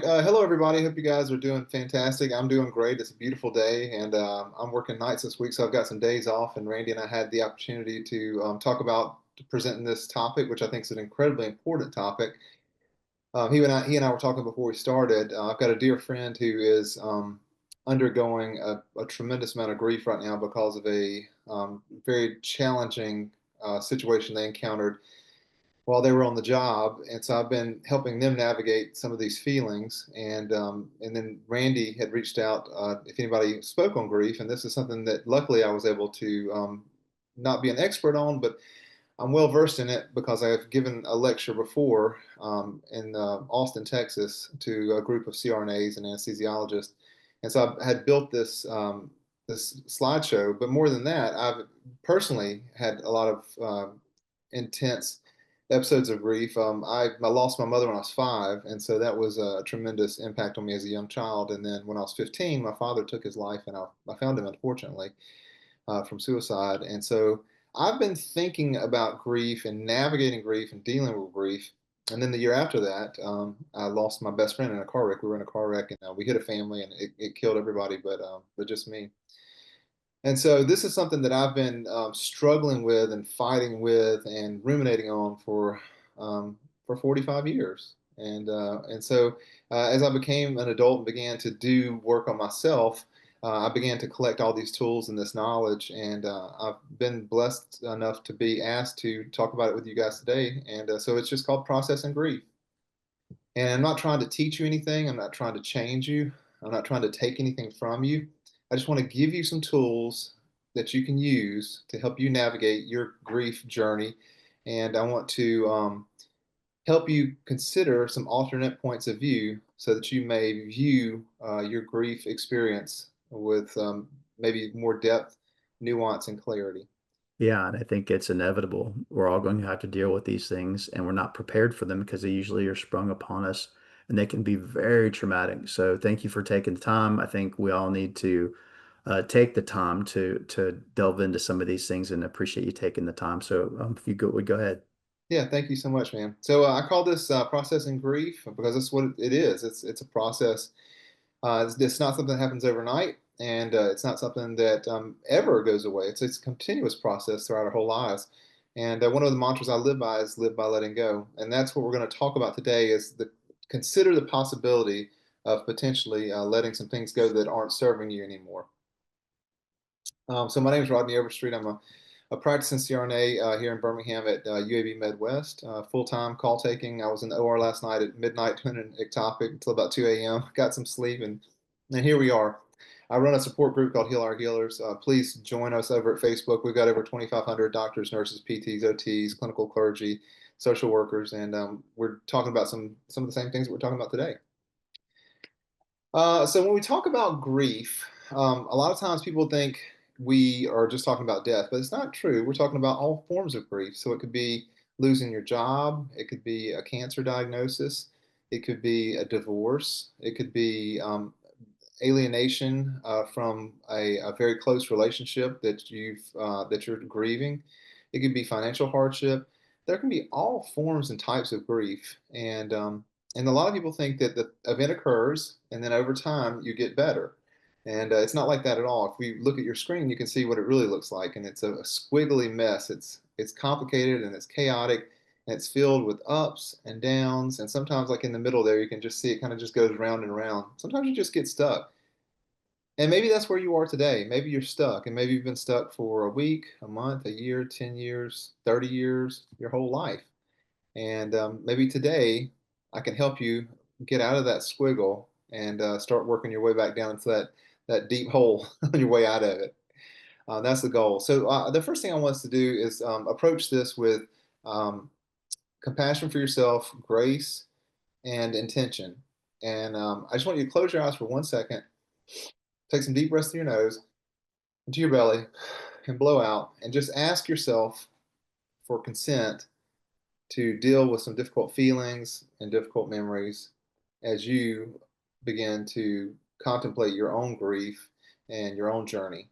right. Hello, everybody. Hope you guys are doing fantastic. I'm doing great. It's a beautiful day, and I'm working nights this week, so I've got some days off. And Randy and I had the opportunity to talk about presenting this topic, which I think is an incredibly important topic. He and I were talking before we started. I've got a dear friend who is undergoing a tremendous amount of grief right now because of a very challenging situation they encountered while they were on the job, and so I've been helping them navigate some of these feelings. And then Randy had reached out if anybody spoke on grief, and this is something that luckily I was able to not be an expert on, but I'm well versed in it because I've given a lecture before in Austin, Texas, to a group of CRNAs and anesthesiologists, and so I had built this slideshow. But more than that, I've personally had a lot of intense episodes of grief. I lost my mother when I was 5, and so that was a tremendous impact on me as a young child. And then when I was 15, my father took his life, and I found him unfortunately from suicide. And so I've been thinking about grief and navigating grief and dealing with grief. And then the year after that, I lost my best friend in a car wreck. We were in a car wreck, and we hit a family, and it killed everybody, but just me. And so this is something that I've been struggling with and fighting with and ruminating on for 45 years. And so as I became an adult and began to do work on myself, I began to collect all these tools and this knowledge. And I've been blessed enough to be asked to talk about it with you guys today. And so it's just called Processing Grief. And I'm not trying to teach you anything. I'm not trying to change you. I'm not trying to take anything from you. I just want to give you some tools that you can use to help you navigate your grief journey. And I want to help you consider some alternate points of view so that you may view your grief experience with maybe more depth, nuance, and clarity. Yeah, and I think it's inevitable. We're all going to have to deal with these things, and we're not prepared for them because they usually are sprung upon us and they can be very traumatic. So thank you for taking the time. I think we all need to take the time to delve into some of these things and appreciate you taking the time. So if you would go ahead. Yeah, thank you so much, man. So I call this processing grief because that's what it is. It's a process. It's not something that happens overnight, and it's not something that ever goes away. It's a continuous process throughout our whole lives. And one of the mantras I live by is live by letting go. And that's what we're going to talk about today is consider the possibility of potentially letting some things go that aren't serving you anymore. So my name is Rodney Overstreet. I'm a practicing CRNA here in Birmingham at UAB Med West, full-time call taking. I was in the OR last night at midnight doing an ectopic until about 2 a.m. Got some sleep, and here we are. I run a support group called Heal Our Healers. Please join us over at Facebook. We've got over 2,500 doctors, nurses, PTs, OTs, clinical clergy, social workers, and we're talking about some of the same things that we're talking about today. So when we talk about grief, a lot of times people think we are just talking about death, but it's not true. We're talking about all forms of grief. So it could be losing your job, it could be a cancer diagnosis, it could be a divorce, it could be alienation from a very close relationship that you're grieving. It could be financial hardship. There can be all forms and types of grief, and a lot of people think that the event occurs and then over time you get better. And it's not like that at all. If we look at your screen, you can see what it really looks like, and it's a squiggly mess. It's complicated and it's chaotic, and it's filled with ups and downs. And sometimes, like in the middle there, you can just see it kind of just goes round and round. Sometimes you just get stuck. And maybe that's where you are today. Maybe you're stuck, and maybe you've been stuck for a week, a month, a year, 10 years, 30 years, your whole life. And maybe today I can help you get out of that squiggle and start working your way back down into that deep hole on your way out of it. That's the goal. So the first thing I want us to do is approach this with um, compassion for yourself, grace, and intention. And I just want you to close your eyes for 1 second, take some deep breaths through your nose, into your belly, and blow out, and just ask yourself for consent to deal with some difficult feelings and difficult memories as you begin to contemplate your own grief and your own journey.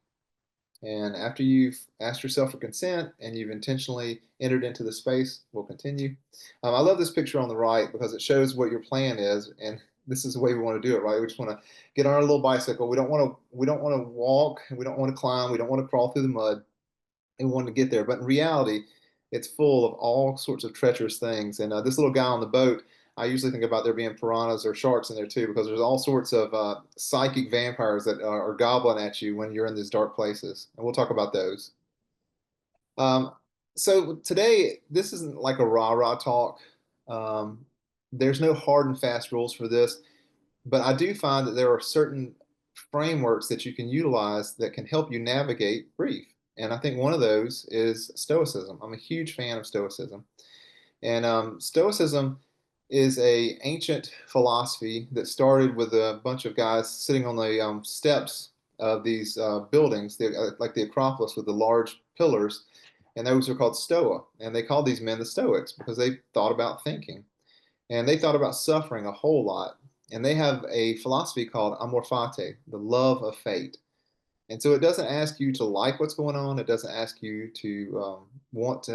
And after you've asked yourself for consent and you've intentionally entered into the space, we'll continue. I love this picture on the right because it shows what your plan is. And this is the way we want to do it, right? We just want to get on our little bicycle. We don't want to walk, we don't want to climb, we don't want to crawl through the mud, and want to get there. But in reality, it's full of all sorts of treacherous things. And this little guy on the boat, I usually think about there being piranhas or sharks in there too, because there's all sorts of psychic vampires that are gobbling at you when you're in these dark places. And we'll talk about those. Um, so today, this isn't like a rah-rah talk. Um, there's no hard and fast rules for this, but I do find that there are certain frameworks that you can utilize that can help you navigate grief. And I think one of those is Stoicism. I'm a huge fan of Stoicism. And Stoicism is a ancient philosophy that started with a bunch of guys sitting on the steps of these buildings, like the Acropolis with the large pillars, and those are called Stoa. And they called these men the Stoics because they thought about thinking. And they thought about suffering a whole lot. And they have a philosophy called amor fati, the love of fate. And so it doesn't ask you to like what's going on. It doesn't ask you to want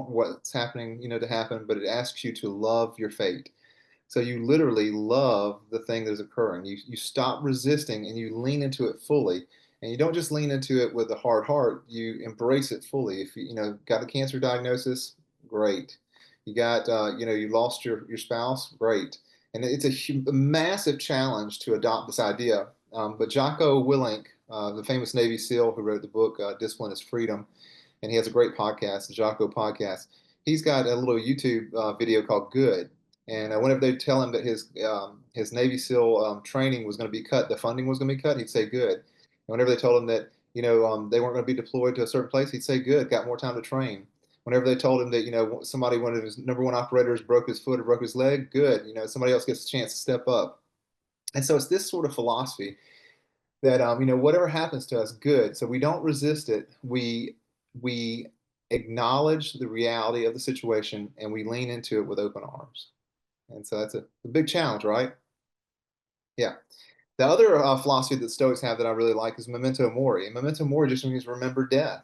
what's happening, to happen, but it asks you to love your fate. So you literally love the thing that is occurring. You stop resisting and you lean into it fully. And you don't just lean into it with a hard heart. You embrace it fully. If you got a cancer diagnosis, great. You got you lost your spouse, great. And it's a massive challenge to adopt this idea. But Jocko Willink, the famous Navy SEAL who wrote the book Discipline is Freedom, and he has a great podcast, the Jocko podcast. He's got a little YouTube video called Good. And whenever they tell him that his Navy SEAL training was going to be cut, the funding was going to be cut, he'd say good. And whenever they told him that they weren't going to be deployed to a certain place, he'd say good, got more time to train. Whenever they told him that somebody, one of his number one operators, broke his foot or broke his leg, good, somebody else gets a chance to step up. And so it's this sort of philosophy that whatever happens to us, good. So we don't resist it. We acknowledge the reality of the situation and we lean into it with open arms. And so that's a big challenge, right? Yeah. The other philosophy that Stoics have that I really like is memento mori. And memento mori just means remember death.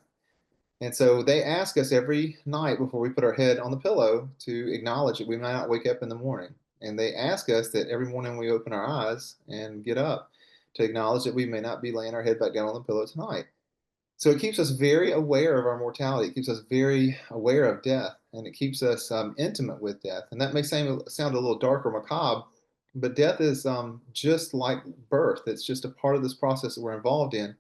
And so they ask us every night before we put our head on the pillow to acknowledge that we may not wake up in the morning. And they ask us that every morning we open our eyes and get up to acknowledge that we may not be laying our head back down on the pillow tonight. So it keeps us very aware of our mortality. It keeps us very aware of death, and it keeps us intimate with death. And that may sound a little dark or macabre, but death is just like birth. It's just a part of this process that we're involved in.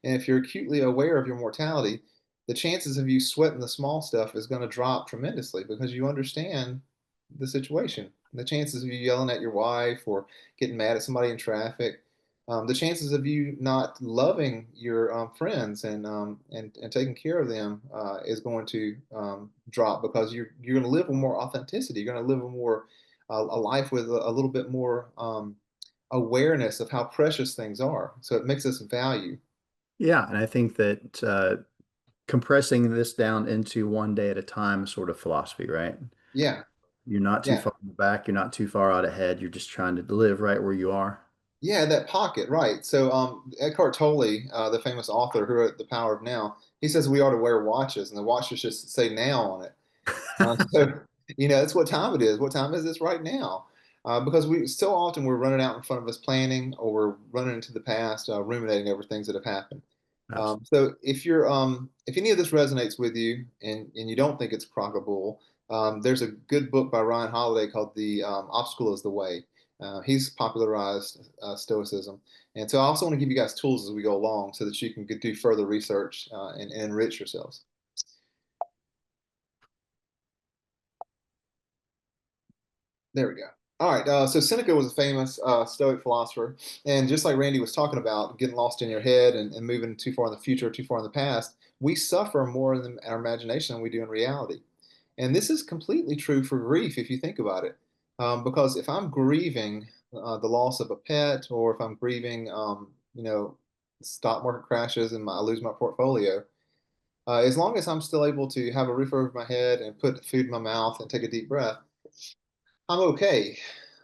And if you're acutely aware of your mortality, the chances of you sweating the small stuff is going to drop tremendously because you understand the situation. The chances of you yelling at your wife or getting mad at somebody in traffic, the chances of you not loving your friends and taking care of them is going to drop because you're going to live with more authenticity. You're going to live a life with a little bit more awareness of how precious things are. So it makes us value. Yeah, and I think that compressing this down into one day at a time sort of philosophy, right? Yeah, You're not too yeah. far in the back, you're not too far out ahead, you're just trying to live right where you are. Yeah, that pocket, right. So Eckhart Tolle, the famous author who wrote The Power of Now, he says we ought to wear watches, and the watches should say now on it. So, that's what time it is. What time is this right now? Because we so often we're running out in front of us planning, or we're running into the past, ruminating over things that have happened. Absolutely. So if any of this resonates with you and you don't think it's crockable, there's a good book by Ryan Holiday called The Obstacle is the Way. He's popularized Stoicism. And so I also want to give you guys tools as we go along so that you can do further research and enrich yourselves. There we go. All right. So Seneca was a famous Stoic philosopher, and just like Randy was talking about, getting lost in your head and moving too far in the future, too far in the past, we suffer more in our imagination than we do in reality. And this is completely true for grief if you think about it, because if I'm grieving the loss of a pet, or if I'm grieving, stock market crashes and I lose my portfolio, as long as I'm still able to have a roof over my head and put food in my mouth and take a deep breath, I'm okay.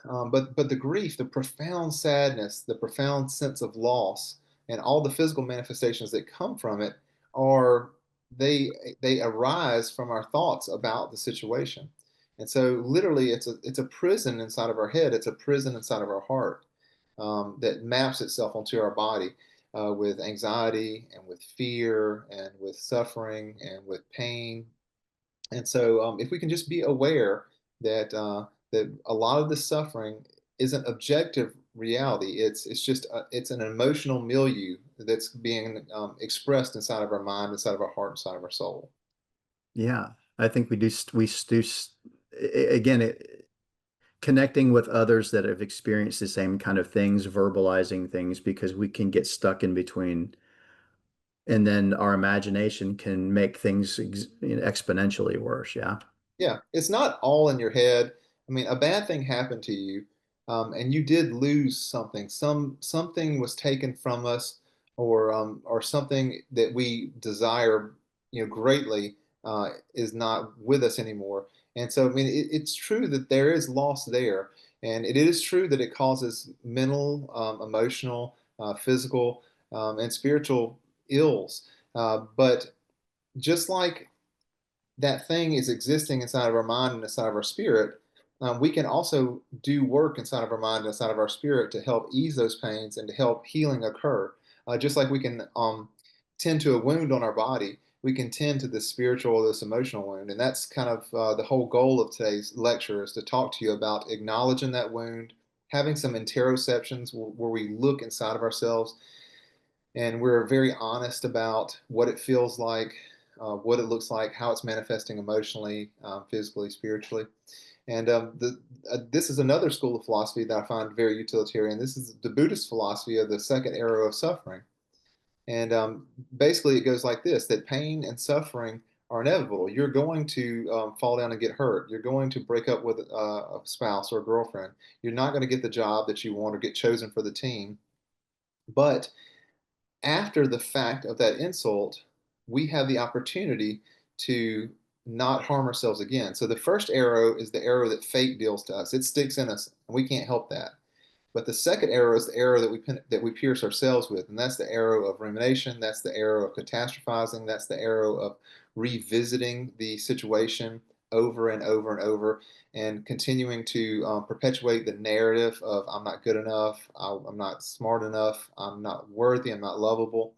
But the grief, the profound sadness, the profound sense of loss, and all the physical manifestations that come from it are they arise from our thoughts about the situation. And so literally it's a prison inside of our head. It's a prison inside of our heart that maps itself onto our body with anxiety and with fear and with suffering and with pain. And so, if we can just be aware that a lot of the suffering isn't objective reality, it's just it's an emotional milieu that's being expressed inside of our mind, inside of our heart, inside of our soul. Yeah, I think we do. Again, connecting with others that have experienced the same kind of things, verbalizing things, because we can get stuck in between, and then our imagination can make things exponentially worse. Yeah. Yeah, it's not all in your head. I mean, a bad thing happened to you, and you did lose something. Something was taken from us, or something that we desire, greatly, is not with us anymore. And so, I mean, it's true that there is loss there, and it is true that it causes mental, emotional, physical, and spiritual ills. But just like that thing is existing inside of our mind and inside of our spirit, we can also do work inside of our mind and inside of our spirit to help ease those pains and to help healing occur. Just like we can tend to a wound on our body, we can tend to this spiritual or this emotional wound. And that's kind of the whole goal of today's lecture, is to talk to you about acknowledging that wound, having some interoceptions where we look inside of ourselves and we're very honest about what it feels like, what it looks like, how it's manifesting emotionally, physically, spiritually. And this is another school of philosophy that I find very utilitarian. This is the Buddhist philosophy of the second arrow of suffering. And basically, it goes like this: that pain and suffering are inevitable. You're going to fall down and get hurt. You're going to break up with a spouse or a girlfriend. You're not going to get the job that you want or get chosen for the team. But after the fact of that insult, we have the opportunity to not harm ourselves again. So the first arrow is the arrow that fate deals to us. It sticks in us, and we can't help that. But the second arrow is the arrow that we pierce ourselves with, and that's the arrow of rumination. That's the arrow of catastrophizing. That's the arrow of revisiting the situation over and over and over, and continuing to perpetuate the narrative of I'm not good enough, I'm not smart enough, I'm not worthy, I'm not lovable.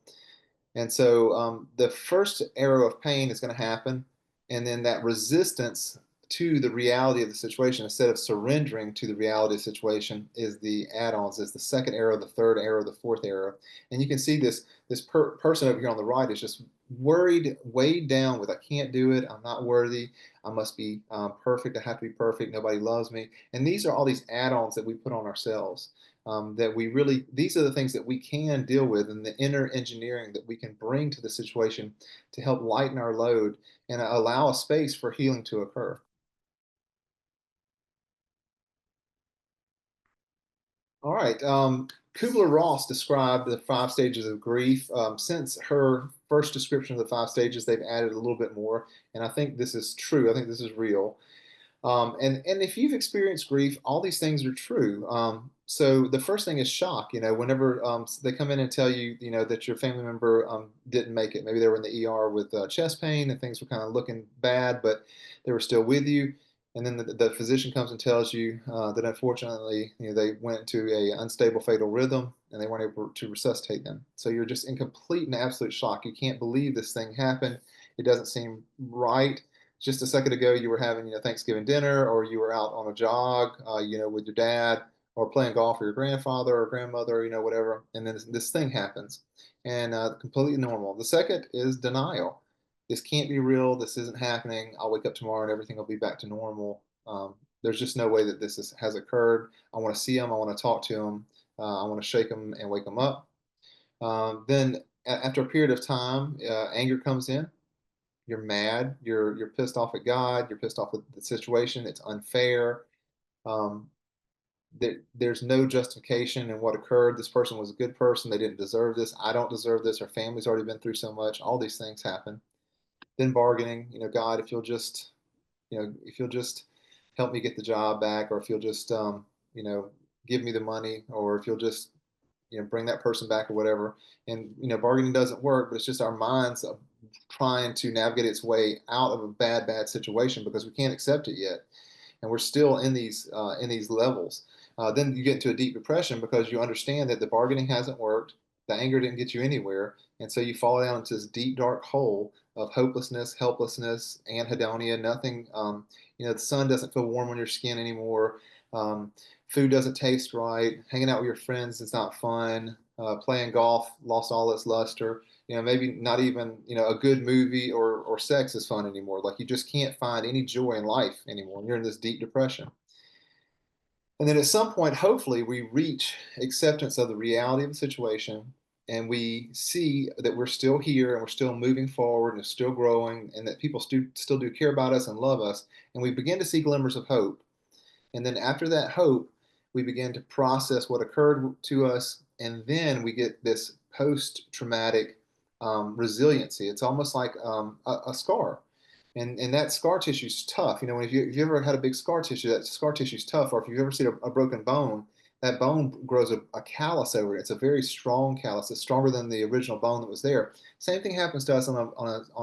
And so the first arrow of pain is going to happen. And then that resistance to the reality of the situation, instead of surrendering to the reality of the situation, is the add-ons, is the second arrow, the third arrow, the fourth arrow. And you can see this person over here on the right is just worried, weighed down with, I can't do it, I'm not worthy, I must be perfect, I have to be perfect, nobody loves me. And these are all these add-ons that we put on ourselves, that we really, these are the things that we can deal with, and the inner engineering that we can bring to the situation to help lighten our load and allow a space for healing to occur. All right. Kubler-Ross described the five stages of grief. Since her first description of the five stages, they've added a little bit more, and I think this is true. I think this is real. And if you've experienced grief, all these things are true. So the first thing is shock. Whenever they come in and tell you, that your family member didn't make it, maybe they were in the ER with chest pain and things were kind of looking bad, but they were still with you. And then the physician comes and tells you that unfortunately, they went into a unstable fatal rhythm and they weren't able to resuscitate them. So you're just in complete and absolute shock. You can't believe this thing happened. It doesn't seem right. Just a second ago you were having Thanksgiving dinner, or you were out on a jog with your dad, or playing golf with your grandfather or grandmother, whatever, and then this thing happens, and completely normal. The second is denial. This can't be real. This isn't happening. I'll wake up tomorrow and everything will be back to normal. There's just no way that has occurred. I want to see him. I want to talk to him. I want to shake him and wake him up. Then after a period of time, anger comes in. You're mad. You're pissed off at God. You're pissed off at the situation. It's unfair. Um, there's no justification in what occurred. This person was a good person. They didn't deserve this. I don't deserve this. Our family's already been through so much. All these things happen. Then bargaining. God, if you'll just help me get the job back, or if you'll just you know, give me the money, or if you'll just bring that person back or whatever. And bargaining doesn't work, but it's just our minds trying to navigate its way out of a bad situation because we can't accept it yet, and we're still in these levels. Then you get into a deep depression because you understand that the bargaining hasn't worked, the anger didn't get you anywhere, and so you fall down into this deep dark hole of hopelessness, helplessness, anhedonia. Nothing, the sun doesn't feel warm on your skin anymore. Um, Food doesn't taste right. Hanging out with your friends is not fun. Playing golf lost all its luster. Maybe not even, a good movie or sex is fun anymore. Like you just can't find any joy in life anymore. And you're in this deep depression. And then at some point, hopefully, we reach acceptance of the reality of the situation and we see that we're still here and we're still moving forward and it's still growing and that people still do care about us and love us. And we begin to see glimmers of hope. And then after that hope, we begin to process what occurred to us. And then we get this post traumatic resiliency. It's almost like a scar. And that scar tissue is tough. If you ever had a big scar tissue, that scar tissue is tough. Or if you've ever seen a broken bone, that bone grows a callus over it. It's a very strong callus. It's stronger than the original bone that was there. Same thing happens to us on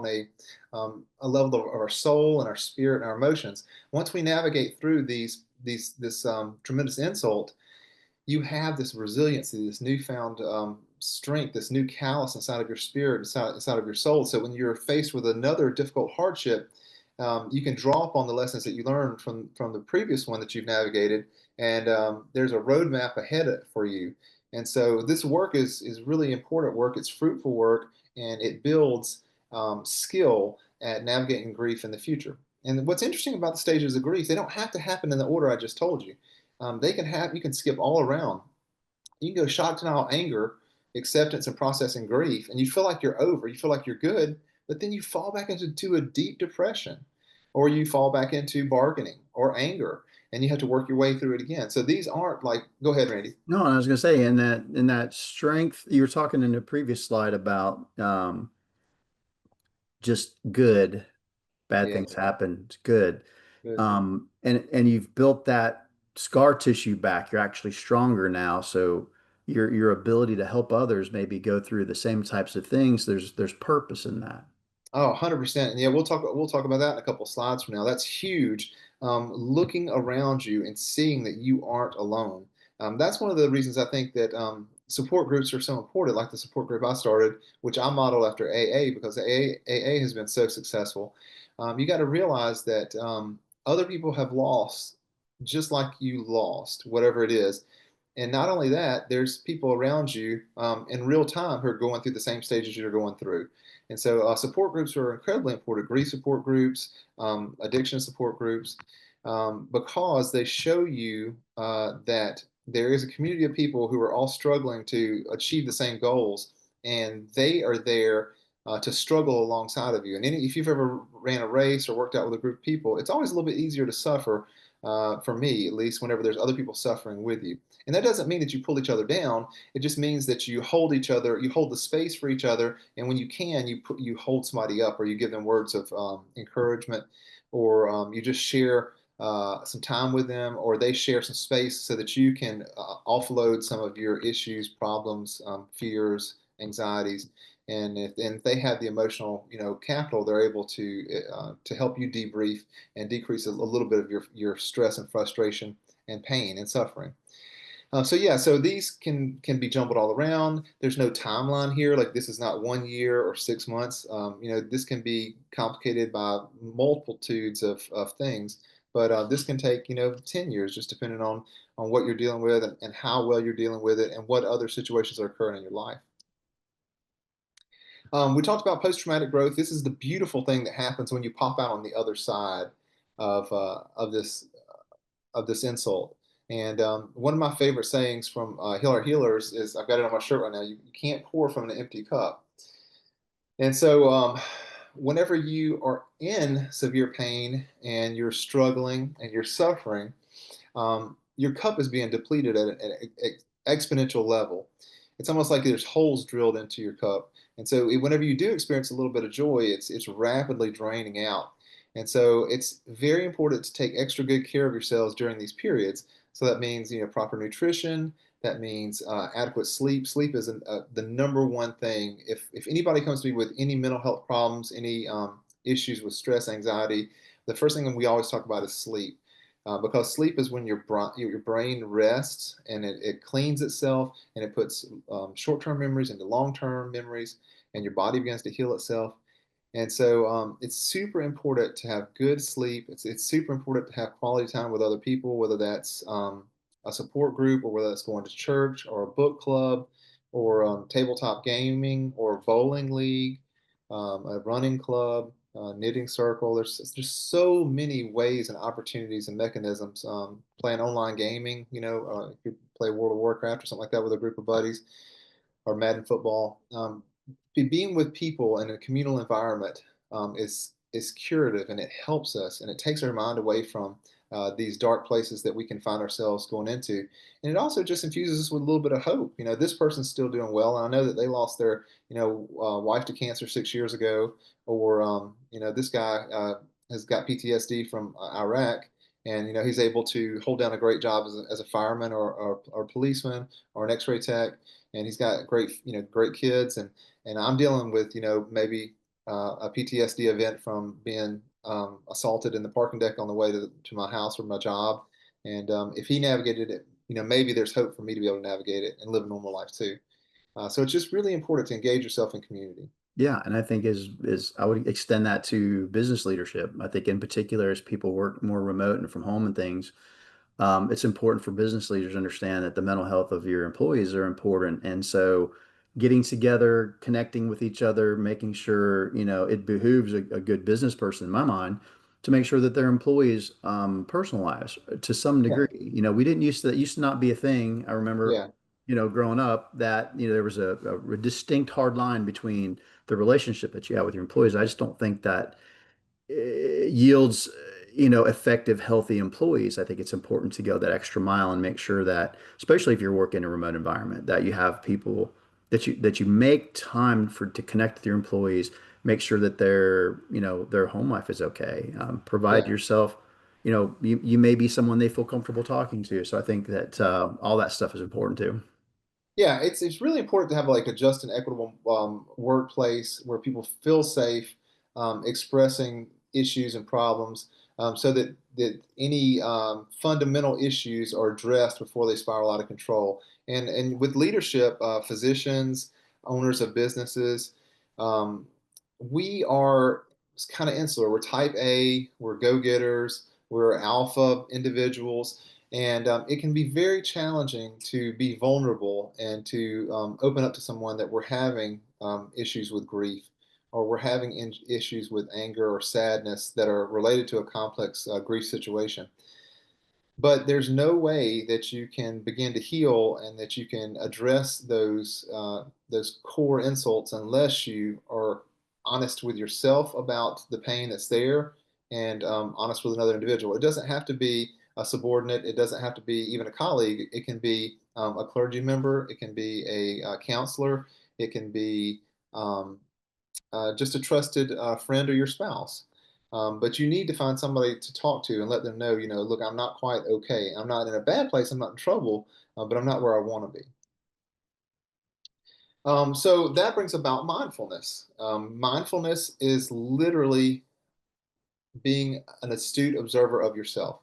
a level of our soul and our spirit and our emotions. Once we navigate through this tremendous insult, you have this resiliency, this newfound strength, this new callus inside of your spirit, inside of your soul. So when you're faced with another difficult hardship, you can draw upon the lessons that you learned from the previous one that you've navigated, and there's a roadmap ahead for you. And so this work is really important work. It's fruitful work, and it builds skill at navigating grief in the future. And what's interesting about the stages of grief, they don't have to happen in the order I just told you. You can skip all around. You can go shock, denial, anger, acceptance, and processing grief, and you feel like you're over. You feel like you're good, but then you fall back into a deep depression, or you fall back into bargaining or anger, and you have to work your way through it again. So these aren't like, go ahead, Randy. No, I was going to say, in that strength, you were talking in the previous slide about just good, bad Yeah, things happen, it's good. good. And you've built that scar tissue back. You're actually stronger now. So your ability to help others maybe go through the same types of things, there's purpose in that. Oh, 100%. And yeah, we'll talk about that in a couple of slides from now. That's huge. Looking around you and seeing that you aren't alone. That's one of the reasons I think that support groups are so important, like the support group I started, which I modeled after AA because AA has been so successful. You got to realize that other people have lost just like you lost, whatever it is. And not only that, there's people around you in real time who are going through the same stages you're going through. And so support groups are incredibly important. Grief support groups, addiction support groups, because they show you that there is a community of people who are all struggling to achieve the same goals, and they are there to struggle alongside of you. And if you've ever ran a race or worked out with a group of people, it's always a little bit easier to suffer, for me at least, whenever there's other people suffering with you. And that doesn't mean that you pull each other down. It just means that you hold each other, you hold the space for each other, and when you can, you hold somebody up, or you give them words of encouragement, or you just share some time with them, or they share some space so that you can offload some of your issues, problems, fears, anxieties. And if they have the emotional, capital, they're able to help you debrief and decrease a little bit of your stress and frustration and pain and suffering. So yeah, so these can be jumbled all around. There's no timeline here. Like this is not 1 year or 6 months. This can be complicated by multitudes of things. But this can take 10 years, just depending on what you're dealing with and how well you're dealing with it and what other situations are occurring in your life. We talked about post-traumatic growth. This is the beautiful thing that happens when you pop out on the other side of this insult. And one of my favorite sayings from Heal Our Healers is, I've got it on my shirt right now, you can't pour from an empty cup. And so whenever you are in severe pain and you're struggling and you're suffering, your cup is being depleted at an exponential level. It's almost like there's holes drilled into your cup. And so whenever you do experience a little bit of joy, it's rapidly draining out. And so it's very important to take extra good care of yourselves during these periods. So that means proper nutrition, That means adequate sleep. Sleep is the number one thing. If anybody comes to me with any mental health problems, any issues with stress, anxiety, the first thing we always talk about is sleep. Because sleep is when your brain rests and it cleans itself and it puts short-term memories into long-term memories, and your body begins to heal itself. And so it's super important to have good sleep. It's super important to have quality time with other people, whether that's a support group or whether that's going to church or a book club or tabletop gaming or bowling league, a running club, knitting circle. There's just so many ways and opportunities and mechanisms. Playing online gaming, you could play World of Warcraft or something like that with a group of buddies or Madden football. Being with people in a communal environment is curative, and it helps us, and it takes our mind away from these dark places that we can find ourselves going into. And it also just infuses us with a little bit of hope. This person's still doing well, and I know that they lost their wife to cancer 6 years ago, or this guy has got PTSD from Iraq. And he's able to hold down a great job as a fireman or policeman or an X-ray tech, and he's got great kids, and I'm dealing with maybe a PTSD event from being assaulted in the parking deck on the way to my house or my job. And if he navigated it, maybe there's hope for me to be able to navigate it and live a normal life too. So it's just really important to engage yourself in community. Yeah, and I think is I would extend that to business leadership. I think in particular as people work more remote and from home and things, it's important for business leaders to understand that the mental health of your employees are important. And so getting together, connecting with each other, making sure, it behooves a good business person in my mind to make sure that their employees' personal lives to some Yeah, degree. We didn't used to, that used to not be a thing. I remember, yeah, growing up that, there was a distinct hard line between the relationship that you have with your employees. I just don't think that yields effective healthy employees. I think it's important to go that extra mile and make sure that, especially if you're working in a remote environment, that you have people that you make time for to connect with your employees, make sure that their home life is okay. Provide yeah. yourself, you may be someone they feel comfortable talking to, so I think that all that stuff is important too. Yeah, it's really important to have like a just and equitable workplace where people feel safe expressing issues and problems, so that any fundamental issues are addressed before they spiral out of control. And with leadership, physicians, owners of businesses, um, we are kind of insular. We're type A. We're go-getters. We're alpha individuals. And it can be very challenging to be vulnerable and to open up to someone that we're having issues with grief, or we're having issues with anger or sadness that are related to a complex grief situation. But there's no way that you can begin to heal and that you can address those core insults unless you are honest with yourself about the pain that's there, and honest with another individual. It doesn't have to be a subordinate. It doesn't have to be even a colleague. It can be a clergy member. It can be a counselor. It can be um, just a trusted friend or your spouse. But you need to find somebody to talk to and let them know, look, I'm not quite okay. I'm not in a bad place. I'm not in trouble, but I'm not where I want to be. So that brings about mindfulness. Mindfulness is literally being an astute observer of yourself.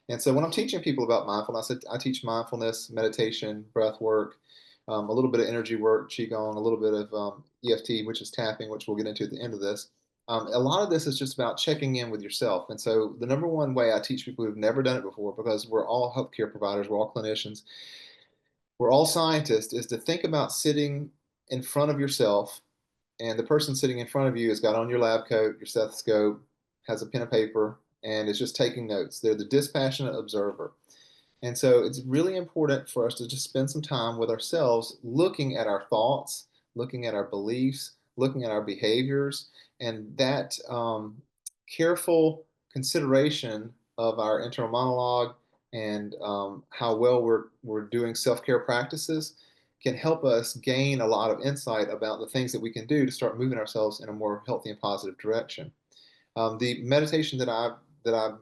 And so when I'm teaching people about mindfulness, I teach mindfulness, meditation, breath work, a little bit of energy work, qigong, a little bit of EFT, which is tapping, which we'll get into at the end of this. A lot of this is just about checking in with yourself. And so the number one way I teach people who've never done it before, because we're all healthcare providers, we're all clinicians, we're all scientists, is to think about sitting in front of yourself, and the person sitting in front of you has got on your lab coat, your stethoscope, has a pen and paper, and is just taking notes. They're the dispassionate observer. And so it's really important for us to just spend some time with ourselves, looking at our thoughts, looking at our beliefs, looking at our behaviors, and that careful consideration of our internal monologue and how well we're doing self-care practices can help us gain a lot of insight about the things that we can do to start moving ourselves in a more healthy and positive direction. The meditation that I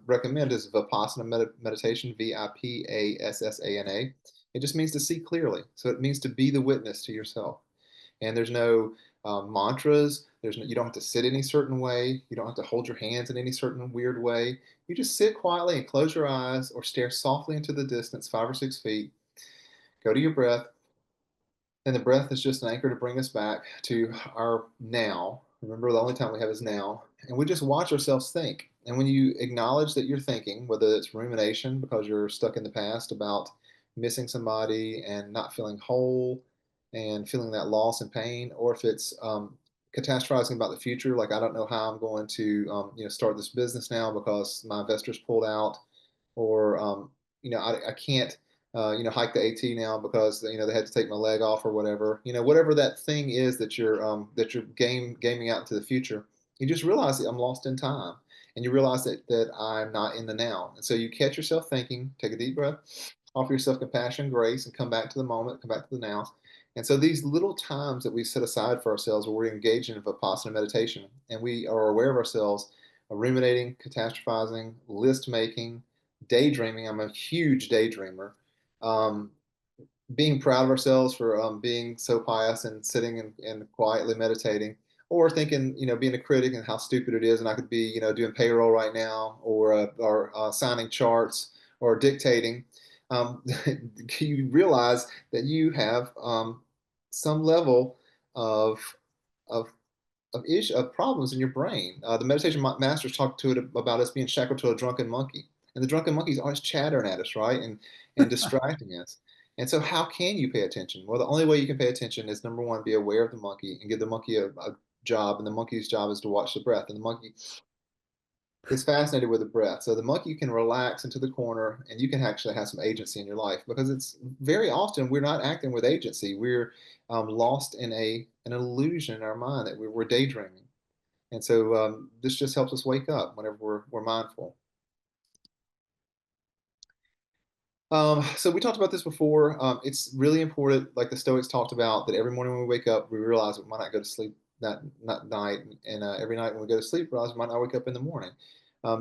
recommend is Vipassana meditation, Vipassana. It just means to see clearly. So it means to be the witness to yourself. And there's no mantras. There's no, you don't have to sit any certain way. You don't have to hold your hands in any certain weird way. You just sit quietly and close your eyes or stare softly into the distance, 5 or 6 feet. Go to your breath, and the breath is just an anchor to bring us back to our now. Remember, the only time we have is now. And we just watch ourselves think. And when you acknowledge that you're thinking, whether it's rumination because you're stuck in the past about missing somebody and not feeling whole and feeling that loss and pain, or if it's catastrophizing about the future, like I don't know how I'm going to start this business now because my investors pulled out, or I can't hike the AT now because they had to take my leg off or whatever. Whatever that thing is that you're gaming out into the future, you just realize that I'm lost in time, and you realize that I'm not in the now. And so you catch yourself thinking, take a deep breath, offer yourself compassion, grace, and come back to the moment, come back to the now. And so these little times that we set aside for ourselves where we're engaged in Vipassana meditation and we are aware of ourselves, ruminating, catastrophizing, list making, daydreaming. I'm a huge daydreamer. Um, being proud of ourselves for being so pious and sitting and quietly meditating, or thinking, being a critic and how stupid it is, and I could be, doing payroll right now, or signing charts, or dictating. Um, you realize that you have some level of of of problems in your brain. The meditation masters talk to it about us being shackled to a drunken monkey, and the drunken monkey is always chattering at us, right, and distracting us. And so, how can you pay attention? Well, the only way you can pay attention is number one, be aware of the monkey and give the monkey a job, and the monkey's job is to watch the breath. And the monkey is fascinated with the breath. So the monkey can relax into the corner, and you can actually have some agency in your life because it's very often we're not acting with agency. We're lost in an illusion in our mind that we're daydreaming. And so this just helps us wake up whenever we're mindful. So we talked about this before. It's really important, like the Stoics talked about, that every morning when we wake up, we realize we might not go to sleep that night, and every night when we go to sleep, we realize we might not wake up in the morning.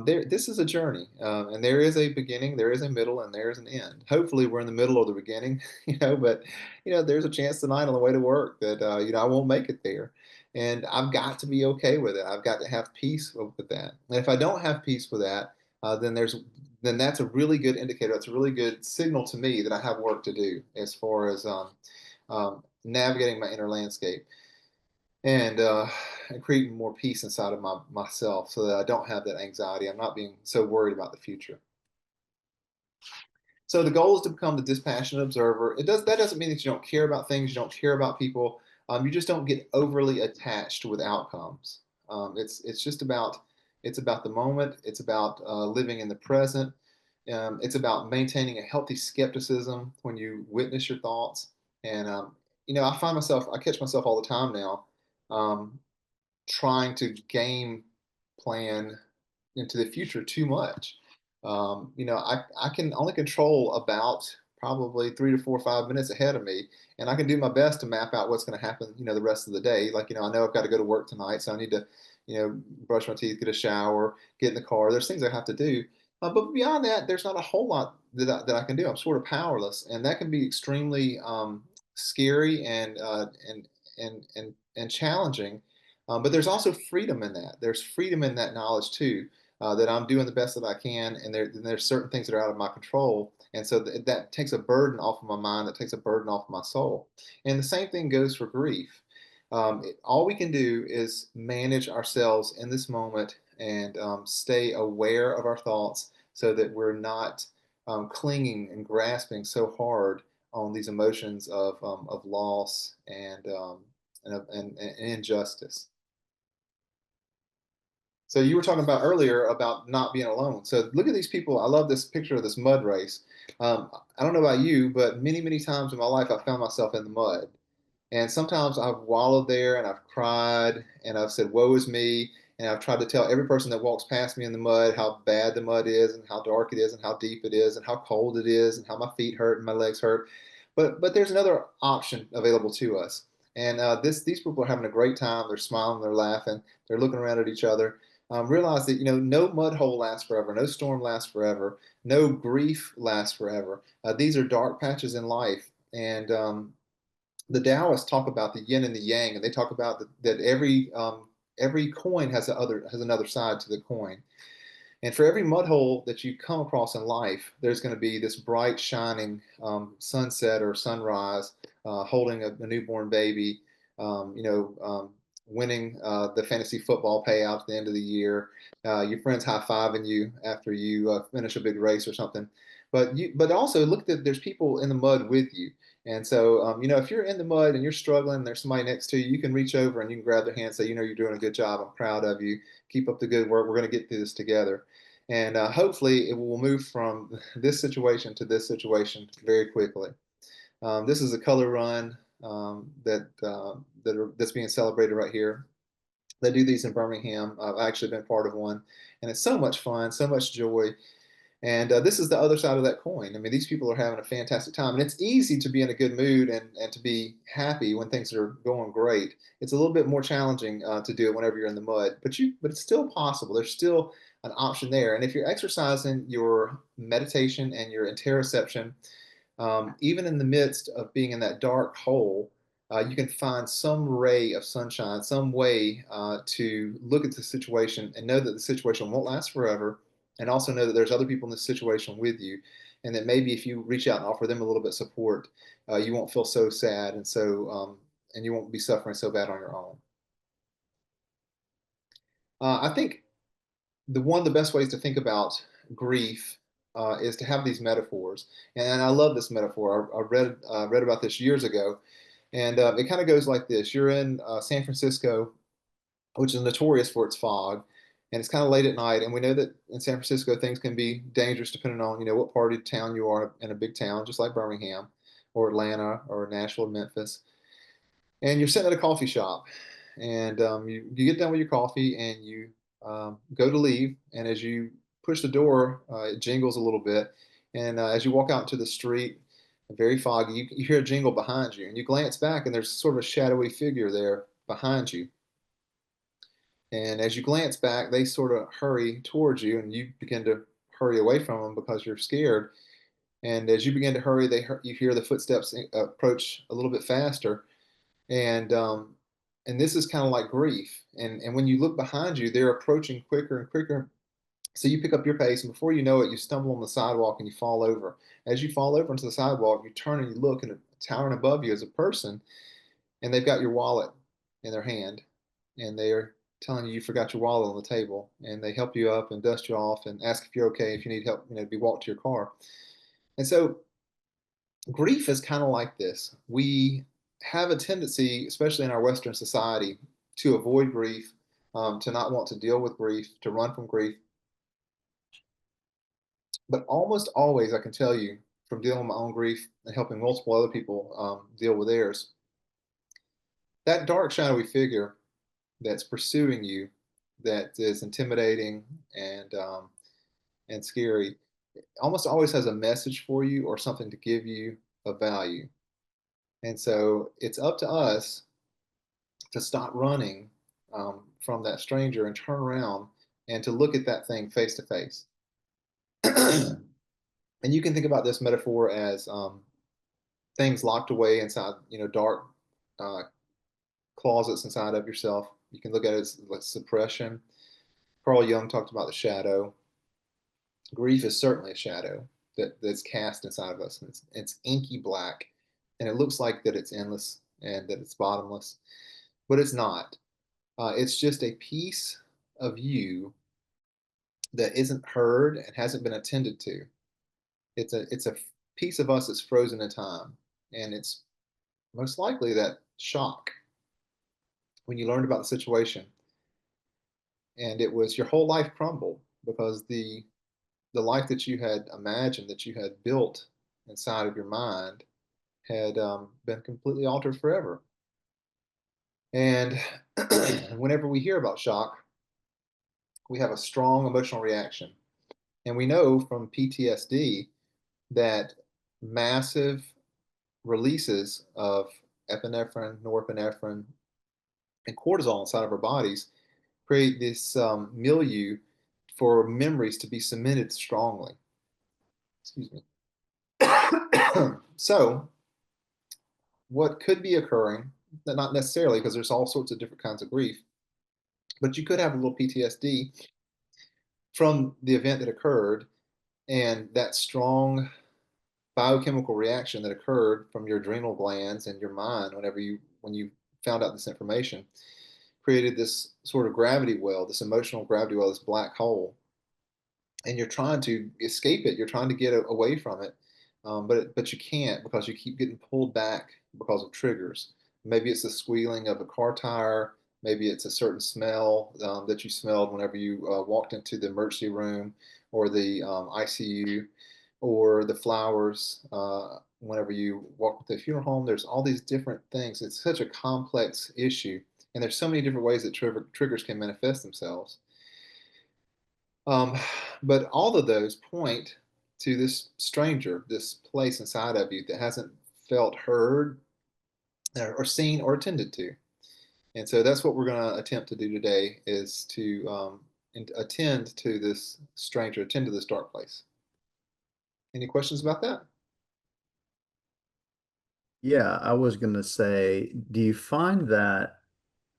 This is a journey, and there is a beginning, there is a middle, and there is an end. Hopefully, we're in the middle of the beginning, but there's a chance tonight on the way to work that I won't make it there, and I've got to be okay with it. I've got to have peace with that. And if I don't have peace with that, then that's a really good indicator. That's a really good signal to me that I have work to do as far as navigating my inner landscape and creating more peace inside of myself so that I don't have that anxiety. I'm not being so worried about the future. So the goal is to become the dispassionate observer. That doesn't mean that you don't care about things, you don't care about people. You just don't get overly attached with outcomes. It's just about the moment. It's about living in the present. It's about maintaining a healthy skepticism when you witness your thoughts. And I catch myself all the time now, um, trying to game plan into the future too much. I can only control about probably 3 to 4 or 5 minutes ahead of me, and I can do my best to map out what's going to happen, the rest of the day. Like, I know I've got to go to work tonight, so I need to, brush my teeth, get a shower, get in the car. There's things I have to do. But beyond that, there's not a whole lot that I can do. I'm sort of powerless, and that can be extremely scary and challenging. But there's also freedom in that. There's freedom in that knowledge too, that I'm doing the best that I can, and there's certain things that are out of my control, and so that takes a burden off of my mind. That takes a burden off of my soul. And the same thing goes for grief. All we can do is manage ourselves in this moment and stay aware of our thoughts so that we're not clinging and grasping so hard on these emotions of loss and injustice. So you were talking about earlier about not being alone. So look at these people. I love this picture of this mud race. I don't know about you, but many, many times in my life, I found myself in the mud. And sometimes I've wallowed there and I've cried and I've said, woe is me. And I've tried to tell every person that walks past me in the mud how bad the mud is and how dark it is and how deep it is and how cold it is and how my feet hurt and my legs hurt. But there's another option available to us. And these people are having a great time. They're smiling, they're laughing, they're looking around at each other. Realize that no mud hole lasts forever, no storm lasts forever, no grief lasts forever. These are dark patches in life, and the Taoists talk about the yin and the yang, and they talk about that every coin has another side to the coin. And for every mud hole that you come across in life, there's going to be this bright, shining sunset or sunrise, holding a newborn baby, winning the fantasy football payout at the end of the year, your friends high-fiving you after you finish a big race or something. But also look that there's people in the mud with you. And so, if you're in the mud and you're struggling, and there's somebody next to you, you can reach over and you can grab their hand and say, you're doing a good job. I'm proud of you. Keep up the good work. We're going to get through this together. And hopefully it will move from this situation to this situation very quickly. This is a color run that's being celebrated right here. They do these in Birmingham. I've actually been part of one, and it's so much fun, so much joy. And this is the other side of that coin. I mean, these people are having a fantastic time. And it's easy to be in a good mood and to be happy when things are going great. It's a little bit more challenging to do it whenever you're in the mud, but it's still possible. There's still an option there. And if you're exercising your meditation and your interoception, even in the midst of being in that dark hole, you can find some ray of sunshine, some way to look at the situation and know that the situation won't last forever, and also know that there's other people in this situation with you, and that maybe if you reach out and offer them a little bit of support, you won't feel so sad and you won't be suffering so bad on your own. I think one of the best ways to think about grief is to have these metaphors, and I love this metaphor. I read about this years ago, and it kind of goes like this: you're in San Francisco, which is notorious for its fog, and it's kind of late at night. And we know that in San Francisco, things can be dangerous depending on what part of town you are in a big town, just like Birmingham, or Atlanta, or Nashville, or Memphis. And you're sitting at a coffee shop, and you get done with your coffee, and you go to leave. And as you push the door, it jingles a little bit. And as you walk out into the street, very foggy, you hear a jingle behind you, and you glance back, and there's sort of a shadowy figure there behind you. And as you glance back, they sort of hurry towards you, and you begin to hurry away from them because you're scared. And as you begin to hurry, you hear the footsteps approach a little bit faster. And and this is kind of like grief. And when you look behind you, they're approaching quicker and quicker. So you pick up your pace, and before you know it, you stumble on the sidewalk and you fall over. As you fall over into the sidewalk, you turn and you look, and towering above you is a person, and they've got your wallet in their hand, and they are telling you forgot your wallet on the table, and they help you up and dust you off and ask if you're okay, if you need help, to be walked to your car. And so grief is kind of like this. We have a tendency, especially in our Western society, to avoid grief, to not want to deal with grief, to run from grief. But almost always, I can tell you from dealing with my own grief and helping multiple other people deal with theirs, that dark, shadowy figure that's pursuing you, that is intimidating and scary, almost always has a message for you or something to give you of value. And so it's up to us to stop running from that stranger and turn around and to look at that thing face to face. And you can think about this metaphor as things locked away inside, dark uh, closets inside of yourself. You can look at it as like suppression. Carl Jung talked about the shadow. Grief is certainly a shadow that's cast inside of us. And it's inky black, and it looks like that it's endless and that it's bottomless, but it's not. It's just a piece of you that isn't heard and hasn't been attended to. It's a piece of us that's frozen in time, and it's most likely that shock when you learned about the situation, and it was your whole life crumbled because the life that you had imagined, that you had built inside of your mind, had been completely altered forever. And whenever we hear about shock, we have a strong emotional reaction. And we know from PTSD that massive releases of epinephrine, norepinephrine, and cortisol inside of our bodies create this milieu for memories to be cemented strongly. Excuse me. So, what could be occurring, not necessarily because there's all sorts of different kinds of grief, but you could have a little PTSD from the event that occurred and that strong biochemical reaction that occurred from your adrenal glands and your mind when you found out this information created this sort of gravity well, this emotional gravity well, this black hole, and you're trying to escape it. You're trying to get away from it, but you can't because you keep getting pulled back because of triggers. Maybe it's the squealing of a car tire. Maybe it's a certain smell that you smelled whenever you walked into the emergency room or the ICU, or the flowers whenever you walk to the funeral home. There's all these different things. It's such a complex issue, and there's so many different ways that triggers can manifest themselves. Um, but all of those point to this stranger, this place inside of you that hasn't felt heard or seen or attended to. And so that's what we're going to attempt to do today is to attend to this stranger, attend to this dark place. Any questions about that? Yeah, I was going to say, do you find that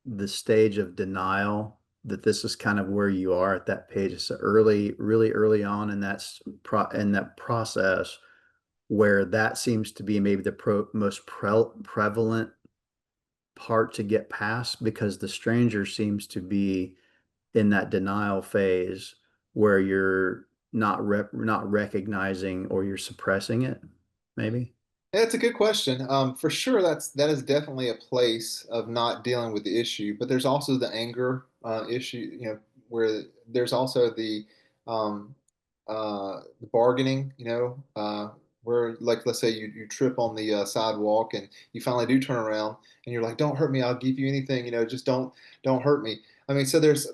the stage of denial, that this is kind of where you are at that page? It's early, really early on in in that process where that seems to be maybe the most prevalent part to get past, because the stranger seems to be in that denial phase where you're not recognizing, or you're suppressing it, maybe. That's a good question. For sure, that is definitely a place of not dealing with the issue. But there's also the anger issue, where there's also um, the bargaining, where like let's say you trip on the sidewalk and you finally do turn around and you're like, "Don't hurt me, I'll give you anything, just don't hurt me." I mean, so there's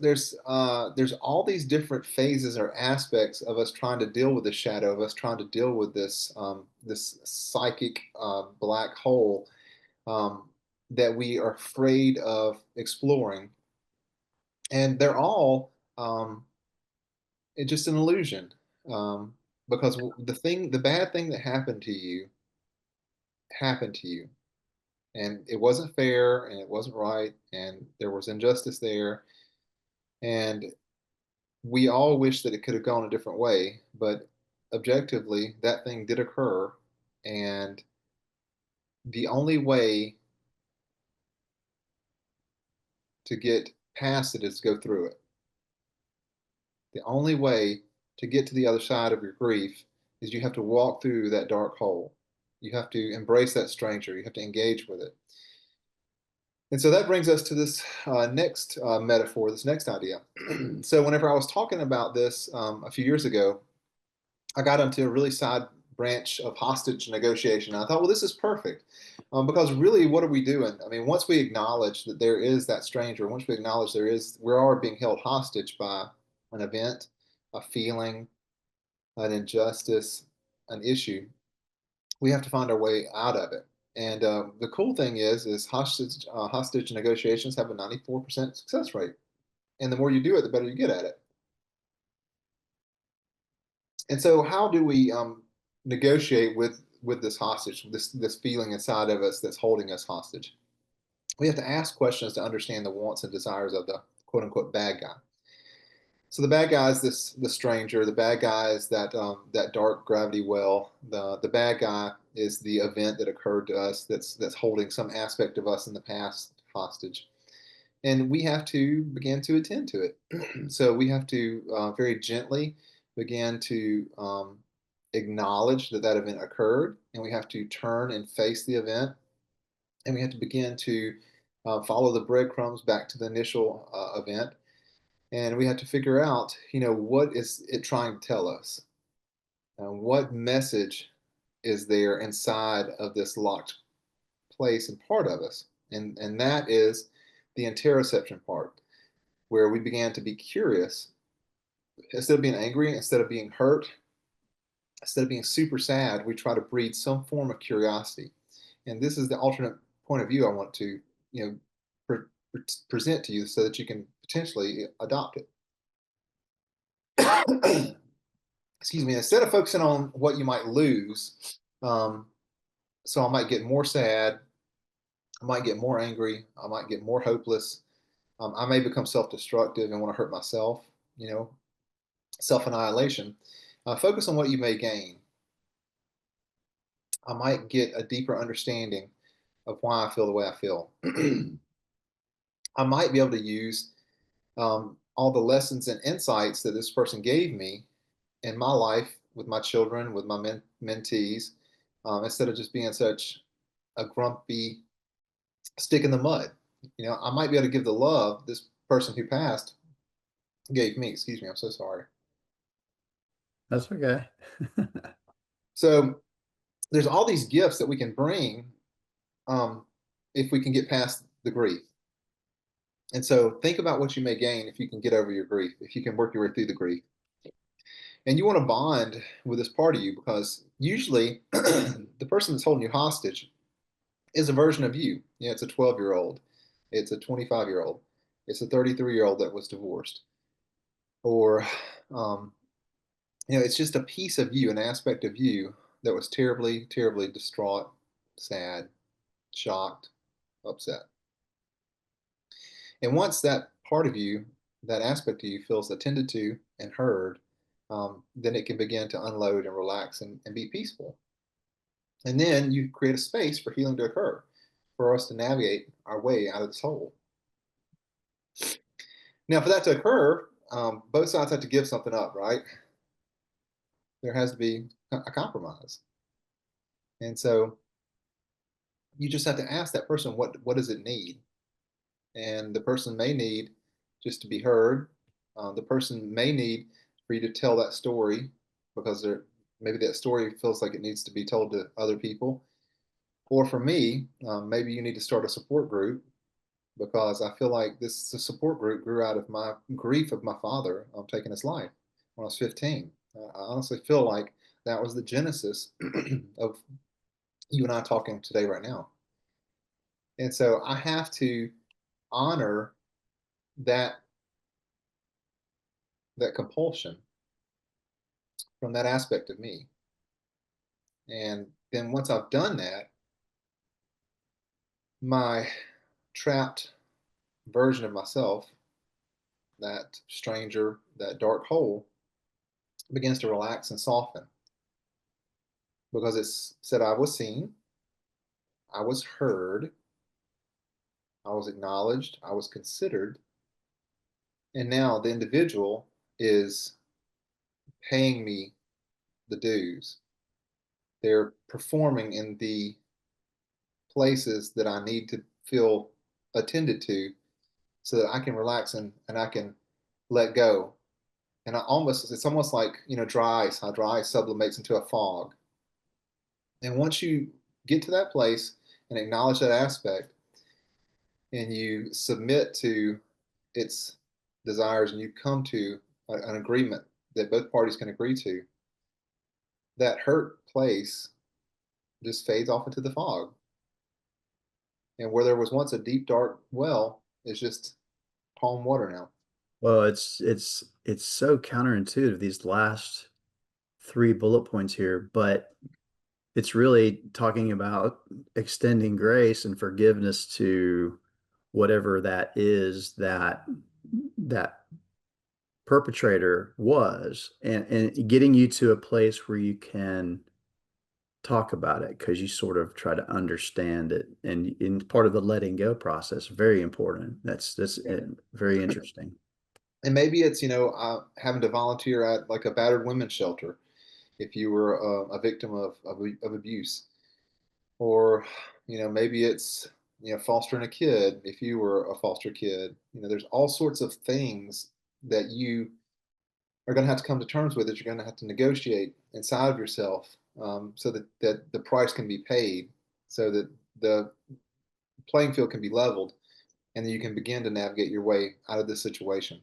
all these different phases or aspects of us trying to deal with the shadow, of us trying to deal with this psychic black hole um, that we are afraid of exploring, and they're all it's just an illusion, um, because the bad thing that happened to you, and it wasn't fair, and it wasn't right, and there was injustice there, and we all wish that it could have gone a different way, but objectively, that thing did occur, and the only way to get past it is to go through it. The only way to get to the other side of your grief is you have to walk through that dark hole. You have to embrace that stranger. You have to engage with it. And so that brings us to this next metaphor, this next idea. So, whenever I was talking about this a few years ago, I got into a really side branch of hostage negotiation. I thought, well, this is perfect. Because really, what are we doing? I mean, once we acknowledge that there is that stranger, once we acknowledge we are being held hostage by an event, a feeling, an injustice, an issue, we have to find our way out of it. And the cool thing is hostage negotiations have a 94% success rate. And the more you do it, the better you get at it. And so, how do we negotiate with this hostage, this feeling inside of us that's holding us hostage? We have to ask questions to understand the wants and desires of the quote unquote bad guy. So the bad guy is the stranger. The bad guy is that dark gravity well. The bad guy is the event that occurred to us that's holding some aspect of us in the past hostage, and we have to begin to attend to it. So we have to very gently begin to acknowledge that that event occurred, and we have to turn and face the event, and we have to begin to follow the breadcrumbs back to the initial event, and we have to figure out, what is it trying to tell us? What message is there inside of this locked place and part of us? And that is the interoception part, where we began to be curious. Instead of being angry, instead of being hurt, instead of being super sad, we try to breed some form of curiosity. And this is the alternate point of view I want to, you know, pre- present to you so that you can potentially adopt it. Excuse me. Instead of focusing on what you might lose, so I might get more sad, I might get more angry, I might get more hopeless. I may become self-destructive and want to hurt myself. You know, self-annihilation. Focus on what you may gain. I might get a deeper understanding of why I feel the way I feel. I might be able to use all the lessons and insights that this person gave me in my life with my children, with my mentees, instead of just being such a grumpy stick in the mud. You know, I might be able to give the love this person who passed gave me. Excuse me, I'm so sorry. That's okay. So there's all these gifts that we can bring um, if we can get past the grief. And so think about what you may gain if you can get over your grief, if you can work your way through the grief. And you want to bond with this part of you because usually the person that's holding you hostage is a version of you. Yeah, it's a 12-year-old, it's a 25-year-old, it's a 33-year-old that was divorced, or um, it's just a piece of you, an aspect of you that was terribly, terribly distraught, sad, shocked, upset. And once that part of you, that aspect of you feels attended to and heard, then it can begin to unload and relax and be peaceful. And then you create a space for healing to occur, for us to navigate our way out of this hole. Now, for that to occur, both sides have to give something up, right? There has to be a compromise. And so you just have to ask that person, what does it need? And the person may need just to be heard. The person may need for you to tell that story because maybe that story feels like it needs to be told to other people. Or for me, maybe you need to start a support group because I feel like this support group grew out of my grief of my father taking his life when I was 15. I honestly feel like that was the genesis of you and I talking today right now. And so I have to honor that that compulsion from that aspect of me. And then once I've done that, my trapped version of myself, that stranger, that dark hole, begins to relax and soften because it's said I was seen, I was heard, I was acknowledged, I was considered, and now the individual is paying me the dues. They're performing in the places that I need to feel attended to so that I can relax and I can let go. And it's almost like, dry ice, how dry ice sublimates into a fog. And once you get to that place and acknowledge that aspect and you submit to its desires and you come to an agreement that both parties can agree to, that hurt place just fades off into the fog. And where there was once a deep, dark well is just calm water now. Well, it's so counterintuitive, these last three bullet points here, but it's really talking about extending grace and forgiveness to whatever that is that perpetrator was, and getting you to a place where you can talk about it because you sort of try to understand it, and in part of the letting go process, very important. That's very interesting. And maybe it's, having to volunteer at like a battered women's shelter if you were a victim of abuse. Or, maybe it's, fostering a kid if you were a foster kid. There's all sorts of things that you are going to have to come to terms with that you're going to have to negotiate inside of yourself so that the price can be paid so that the playing field can be leveled and then you can begin to navigate your way out of this situation.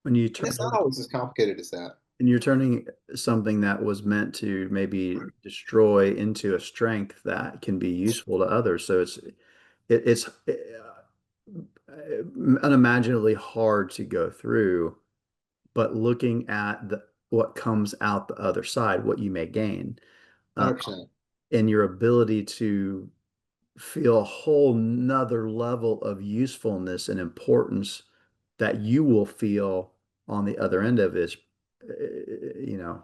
When you And turn it's not always as complicated as that. and you're turning something that was meant to maybe destroy into a strength that can be useful to others. So it's unimaginably hard to go through, but looking at what comes out the other side, what you may gain, uh, 100%. and your ability to feel a whole nother level of usefulness and importance that you will feel on the other end of is, you know,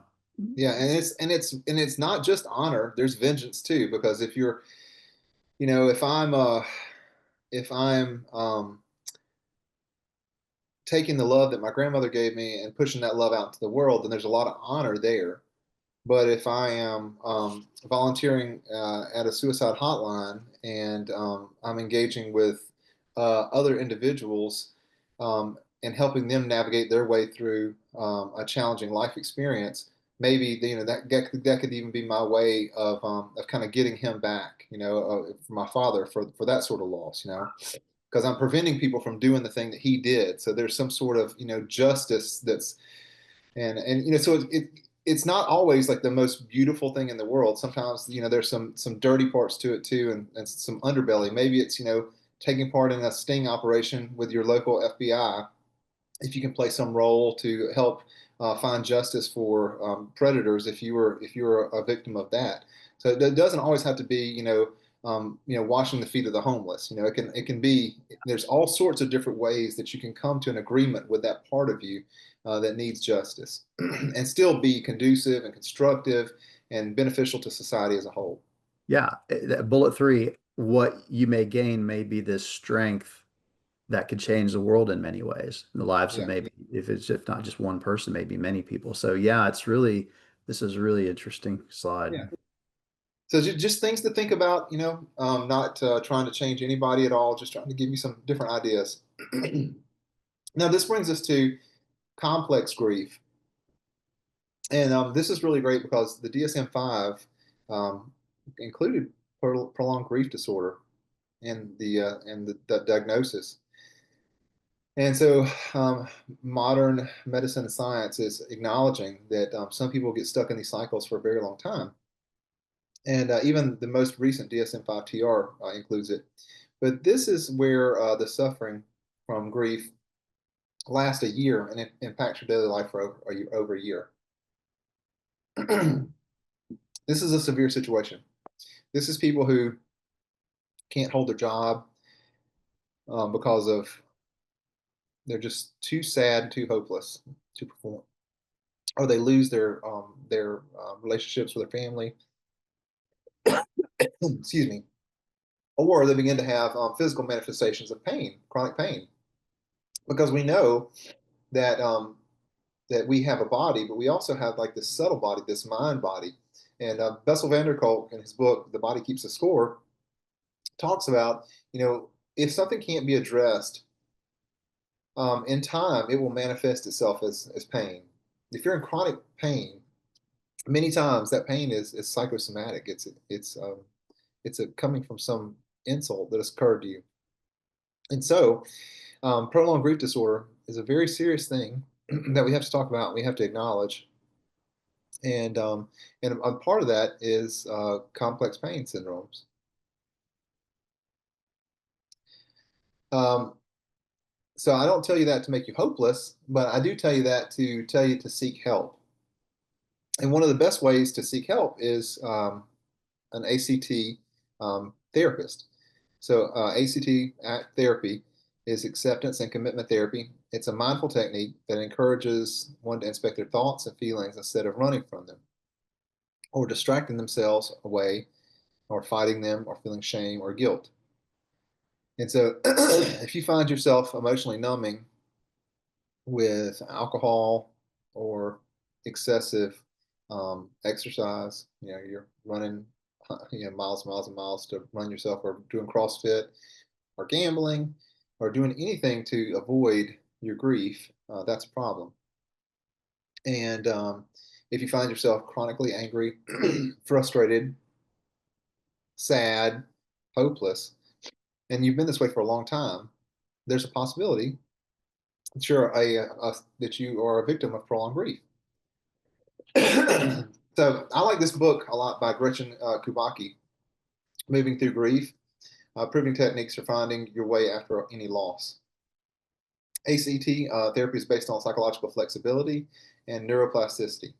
Yeah, and it's not just honor. There's vengeance too, because if you're, if I'm taking the love that my grandmother gave me and pushing that love out to the world, then there's a lot of honor there. But if I am volunteering at a suicide hotline and I'm engaging with other individuals and helping them navigate their way through a challenging life experience, maybe that could even be my way of kind of getting him back, for my father for that sort of loss, because I'm preventing people from doing the thing that he did. So there's some sort of justice that's and so it's not always like the most beautiful thing in the world. Sometimes there's some dirty parts to it too, and some underbelly. Maybe it's taking part in a sting operation with your local FBI if you can play some role to help find justice for predators if you were a victim of that. So it doesn't always have to be washing the feet of the homeless. It can be there's all sorts of different ways that you can come to an agreement with that part of you that needs justice and still be conducive and constructive and beneficial to society as a whole. yeah, bullet three, what you may gain may be this strength that could change the world in many ways. The lives of Yeah. maybe, if not just one person, maybe many people. So yeah, this is a really interesting slide. Yeah. So just things to think about, not trying to change anybody at all, just trying to give you some different ideas. Now, this brings us to complex grief. And this is really great because the DSM-5 um, included prolonged grief disorder in the diagnosis. And so modern medicine and science is acknowledging that some people get stuck in these cycles for a very long time. And even the most recent DSM-5 TR includes it. But this is where the suffering from grief lasts a year and it impacts your daily life for over a year. This is a severe situation. This is people who can't hold their job because of they're just too sad, too hopeless to perform, or they lose their relationships with their family. Excuse me, or they begin to have physical manifestations of pain, chronic pain, because we know that that we have a body, but we also have like this subtle body, this mind body. And Bessel van der Kolk, in his book "The Body Keeps the Score," talks about if something can't be addressed in time, it will manifest itself as pain. If you're in chronic pain, many times that pain is psychosomatic. It's coming from some insult that has occurred to you. And so, prolonged grief disorder is a very serious thing that we have to talk about. We have to acknowledge, and a part of that is complex pain syndromes. Um, so I don't tell you that to make you hopeless, but I do tell you that to tell you to seek help. And one of the best ways to seek help is an ACT therapist. So ACT therapy is acceptance and commitment therapy. It's a mindful technique that encourages one to inspect their thoughts and feelings instead of running from them or distracting themselves away or fighting them or feeling shame or guilt. And so if you find yourself emotionally numbing with alcohol or excessive exercise, you're running miles and miles and miles to run yourself, or doing CrossFit, or gambling, or doing anything to avoid your grief, that's a problem. And if you find yourself chronically angry, frustrated, sad, hopeless, and you've been this way for a long time, there's a possibility that that you are a victim of prolonged grief. So I like this book a lot by Gretchen Kubacki, Moving Through Grief. proving techniques for finding your way after any loss. ACT therapy is based on psychological flexibility and neuroplasticity.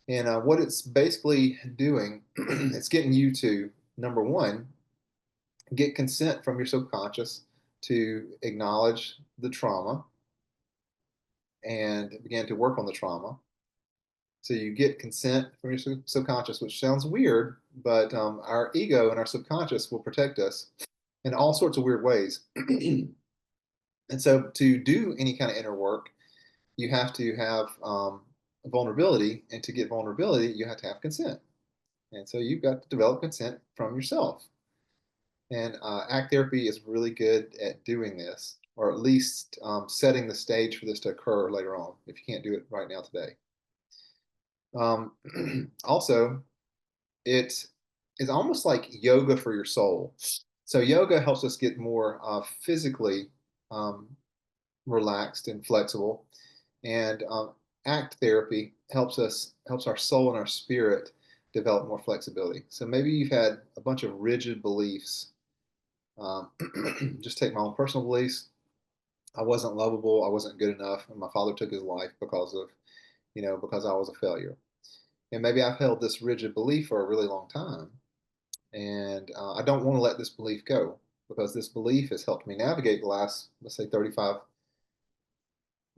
And what it's basically doing, it's getting you to, number one, get consent from your subconscious to acknowledge the trauma and begin to work on the trauma. So you get consent from your subconscious, which sounds weird, but our ego and our subconscious will protect us in all sorts of weird ways. And so to do any kind of inner work, you have to have vulnerability. And to get vulnerability, you have to have consent. And so you've got to develop consent from yourself. And ACT therapy is really good at doing this, or at least setting the stage for this to occur later on, if you can't do it right now today. Also, it is almost like yoga for your soul. So yoga helps us get more physically relaxed and flexible, and ACT therapy helps our soul and our spirit develop more flexibility. So maybe you've had a bunch of rigid beliefs. Just take my own personal beliefs. I wasn't lovable. I wasn't good enough, and my father took his life because I was a failure. And maybe I've held this rigid belief for a really long time, and I don't want to let this belief go because this belief has helped me navigate the last, let's say, 35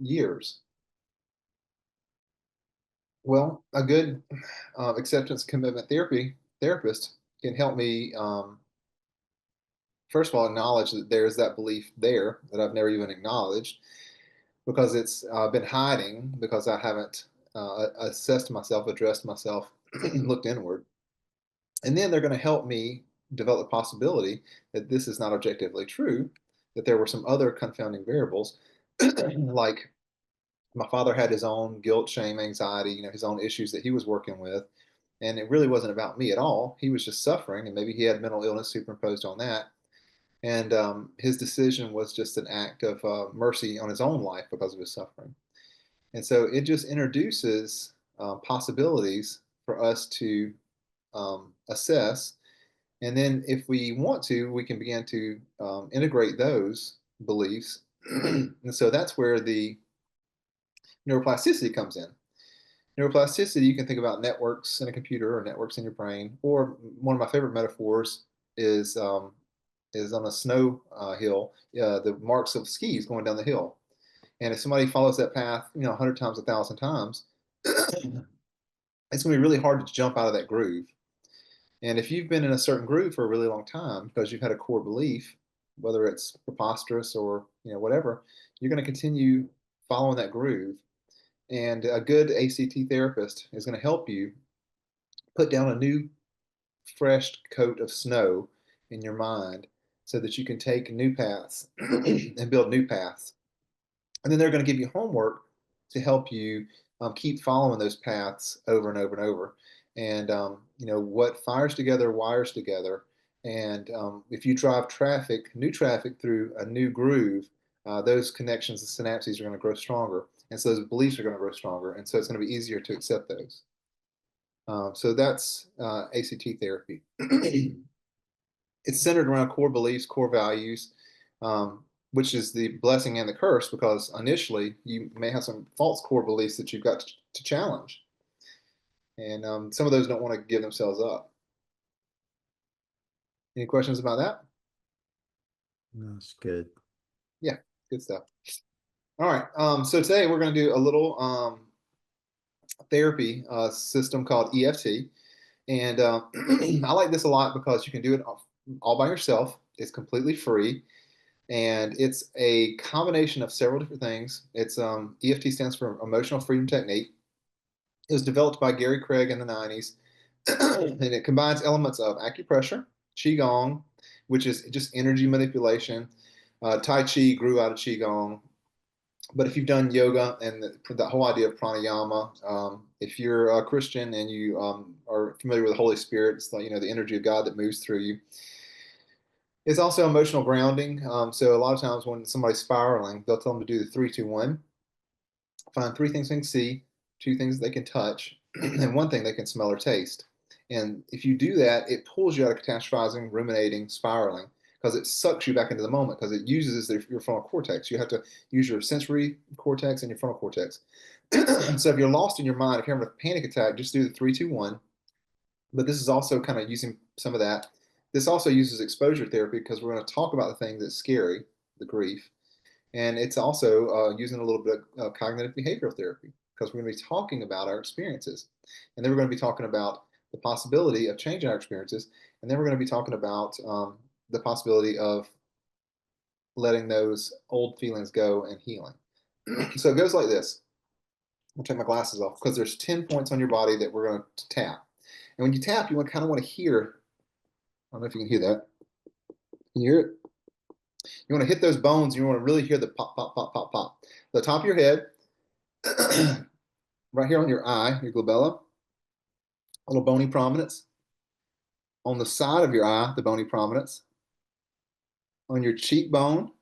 years. Well, a good acceptance commitment therapist can help me, first of all, acknowledge that there's that belief there that I've never even acknowledged because it's been hiding because I haven't assessed myself, addressed myself, looked inward. And then they're going to help me develop the possibility that this is not objectively true, that there were some other confounding variables, like my father had his own guilt, shame, anxiety, his own issues that he was working with. And it really wasn't about me at all. He was just suffering, and maybe he had mental illness superimposed on that. And his decision was just an act of mercy on his own life because of his suffering. And so it just introduces possibilities for us to assess. And then if we want to, we can begin to integrate those beliefs. And so that's where the neuroplasticity comes in. Neuroplasticity, you can think about networks in a computer or networks in your brain. Or one of my favorite metaphors is on a snow hill, the marks of skis going down the hill. And if somebody follows that path, 100 times, 1,000 times, it's going to be really hard to jump out of that groove. And if you've been in a certain groove for a really long time because you've had a core belief, whether it's preposterous or whatever, you're going to continue following that groove. And a good ACT therapist is going to help you put down a new, fresh coat of snow in your mind so that you can take new paths and build new paths. And then they're going to give you homework to help you keep following those paths over and over and over. And what fires together wires together. And if you drive new traffic through a new groove, those connections, the synapses are going to grow stronger. And so those beliefs are going to grow stronger. And so it's going to be easier to accept those. So that's ACT therapy. It's centered around core beliefs, core values, which is the blessing and the curse, because initially you may have some false core beliefs that you've got to challenge. And some of those don't want to give themselves up. Any questions about that? That's good. Yeah, good stuff. All right. So today we're going to do a little therapy system called EFT. And I like this a lot because you can do it all by yourself. It's completely free. And it's a combination of several different things. It's EFT stands for Emotional Freedom Technique. It was developed by Gary Craig in the 90s, and it combines elements of acupressure, qigong, which is just energy manipulation. Tai Chi grew out of qigong. But if you've done yoga and the whole idea of pranayama, if you're a Christian and you are familiar with the Holy Spirit, it's like the energy of God that moves through you. It's also emotional grounding. So a lot of times when somebody's spiraling, they'll tell them to do the 3-2-1. Find 3 things they can see, 2 things they can touch, and 1 thing they can smell or taste. And if you do that, it pulls you out of catastrophizing, ruminating, spiraling. because it sucks you back into the moment because it uses your frontal cortex. You have to use your sensory cortex and your frontal cortex. So if you're lost in your mind, if you're having a panic attack, just do the 3, 2, 1. But this is also kind of using some of that. This also uses exposure therapy because we're going to talk about the thing that's scary, the grief. And it's also using a little bit of cognitive behavioral therapy because we're going to be talking about our experiences. And then we're going to be talking about the possibility of changing our experiences. And then we're going to be talking about the possibility of letting those old feelings go and healing. So it goes like this. I'll take my glasses off because there's 10 points on your body that we're going to tap. And when you tap, you kind of want to hear, I don't know if you can hear that. Can you hear it? You want to hit those bones. And you want to really hear the pop, pop, pop, pop, pop. The top of your head, right here on your eye, your glabella, a little bony prominence. On the side of your eye, the bony prominence. On your cheekbone,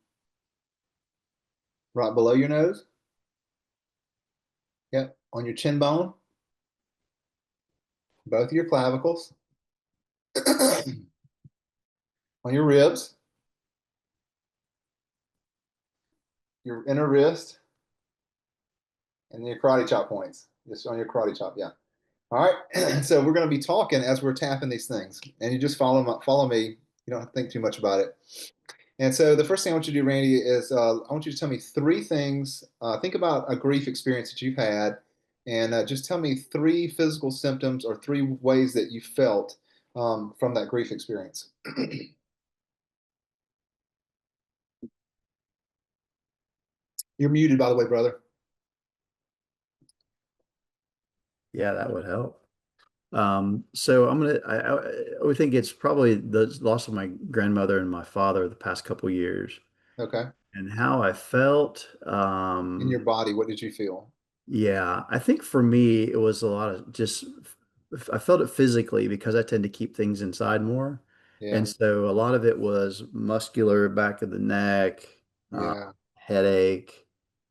right below your nose. Yep. On your chin bone, both of your clavicles. On your ribs, your inner wrist, and then your karate chop points. Just on your karate chop, yeah. All right. So we're going to be talking as we're tapping these things, and you just follow me. You don't have to think too much about it. And so the first thing I want you to do, Randy, is I want you to tell me 3 things. Think about a grief experience that you've had, and just tell me 3 physical symptoms or 3 ways that you felt from that grief experience. You're muted, by the way, brother. Yeah, that would help. So I would think it's probably the loss of my grandmother and my father the past couple years Okay. and how I felt. In your body, what did you feel? Yeah, I think for me, it was a lot of just, I felt it physically because I tend to keep things inside more. And Yeah. so a lot of it was muscular, back of the neck, uh, Yeah. headache,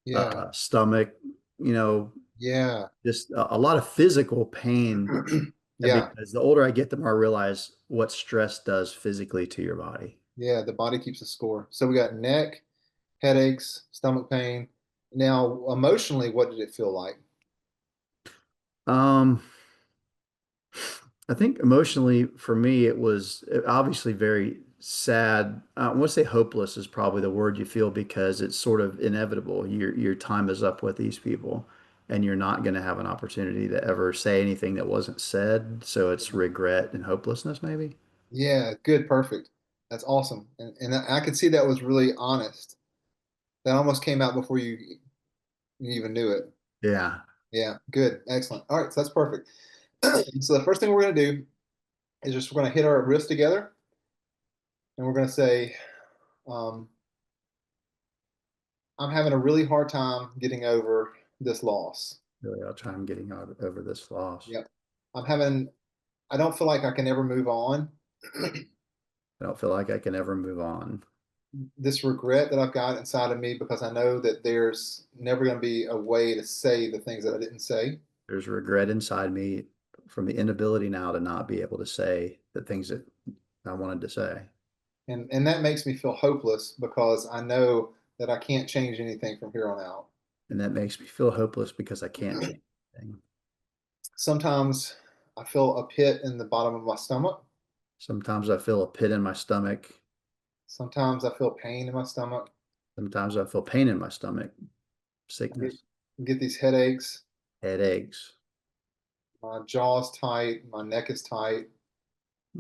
Yeah. stomach, you know, Yeah. just a lot of physical pain. And Yeah. because the older I get, the more I realize what stress does physically to your body. Yeah. The body keeps a score. So we got neck, headaches, stomach pain. Now, emotionally, what did it feel like? Um, I think emotionally for me, it was obviously very sad. I want to say hopeless is probably the word you feel because it's sort of inevitable. Your time is up with these people, and you're not going to have an opportunity to ever say anything that wasn't said. So it's regret and hopelessness, maybe. Yeah, good, perfect. That's awesome. And I could see that was really honest. That almost came out before you even knew it. Yeah. Yeah, good, excellent. All right, so that's perfect. So the first thing we're going to do is just we're going to hit our wrists together and we're going to say, um, I'm having a really hard time getting over this loss. Really, I'll try and getting over this loss. Yep. I don't feel like I can ever move on. I don't feel like I can ever move on. This regret that I've got inside of me because I know that there's never going to be a way to say the things that I didn't say. There's regret inside me from the inability now to not be able to say the things that I wanted to say. And that makes me feel hopeless because I know that I can't change anything from here on out. And that makes me feel hopeless because I can't change anything. Sometimes I feel a pit in the bottom of my stomach. Sometimes I feel a pit in my stomach. Sometimes I feel pain in my stomach. Sometimes I feel pain in my stomach, I get, sickness, get these headaches. headaches, My jaw's tight. My neck is tight.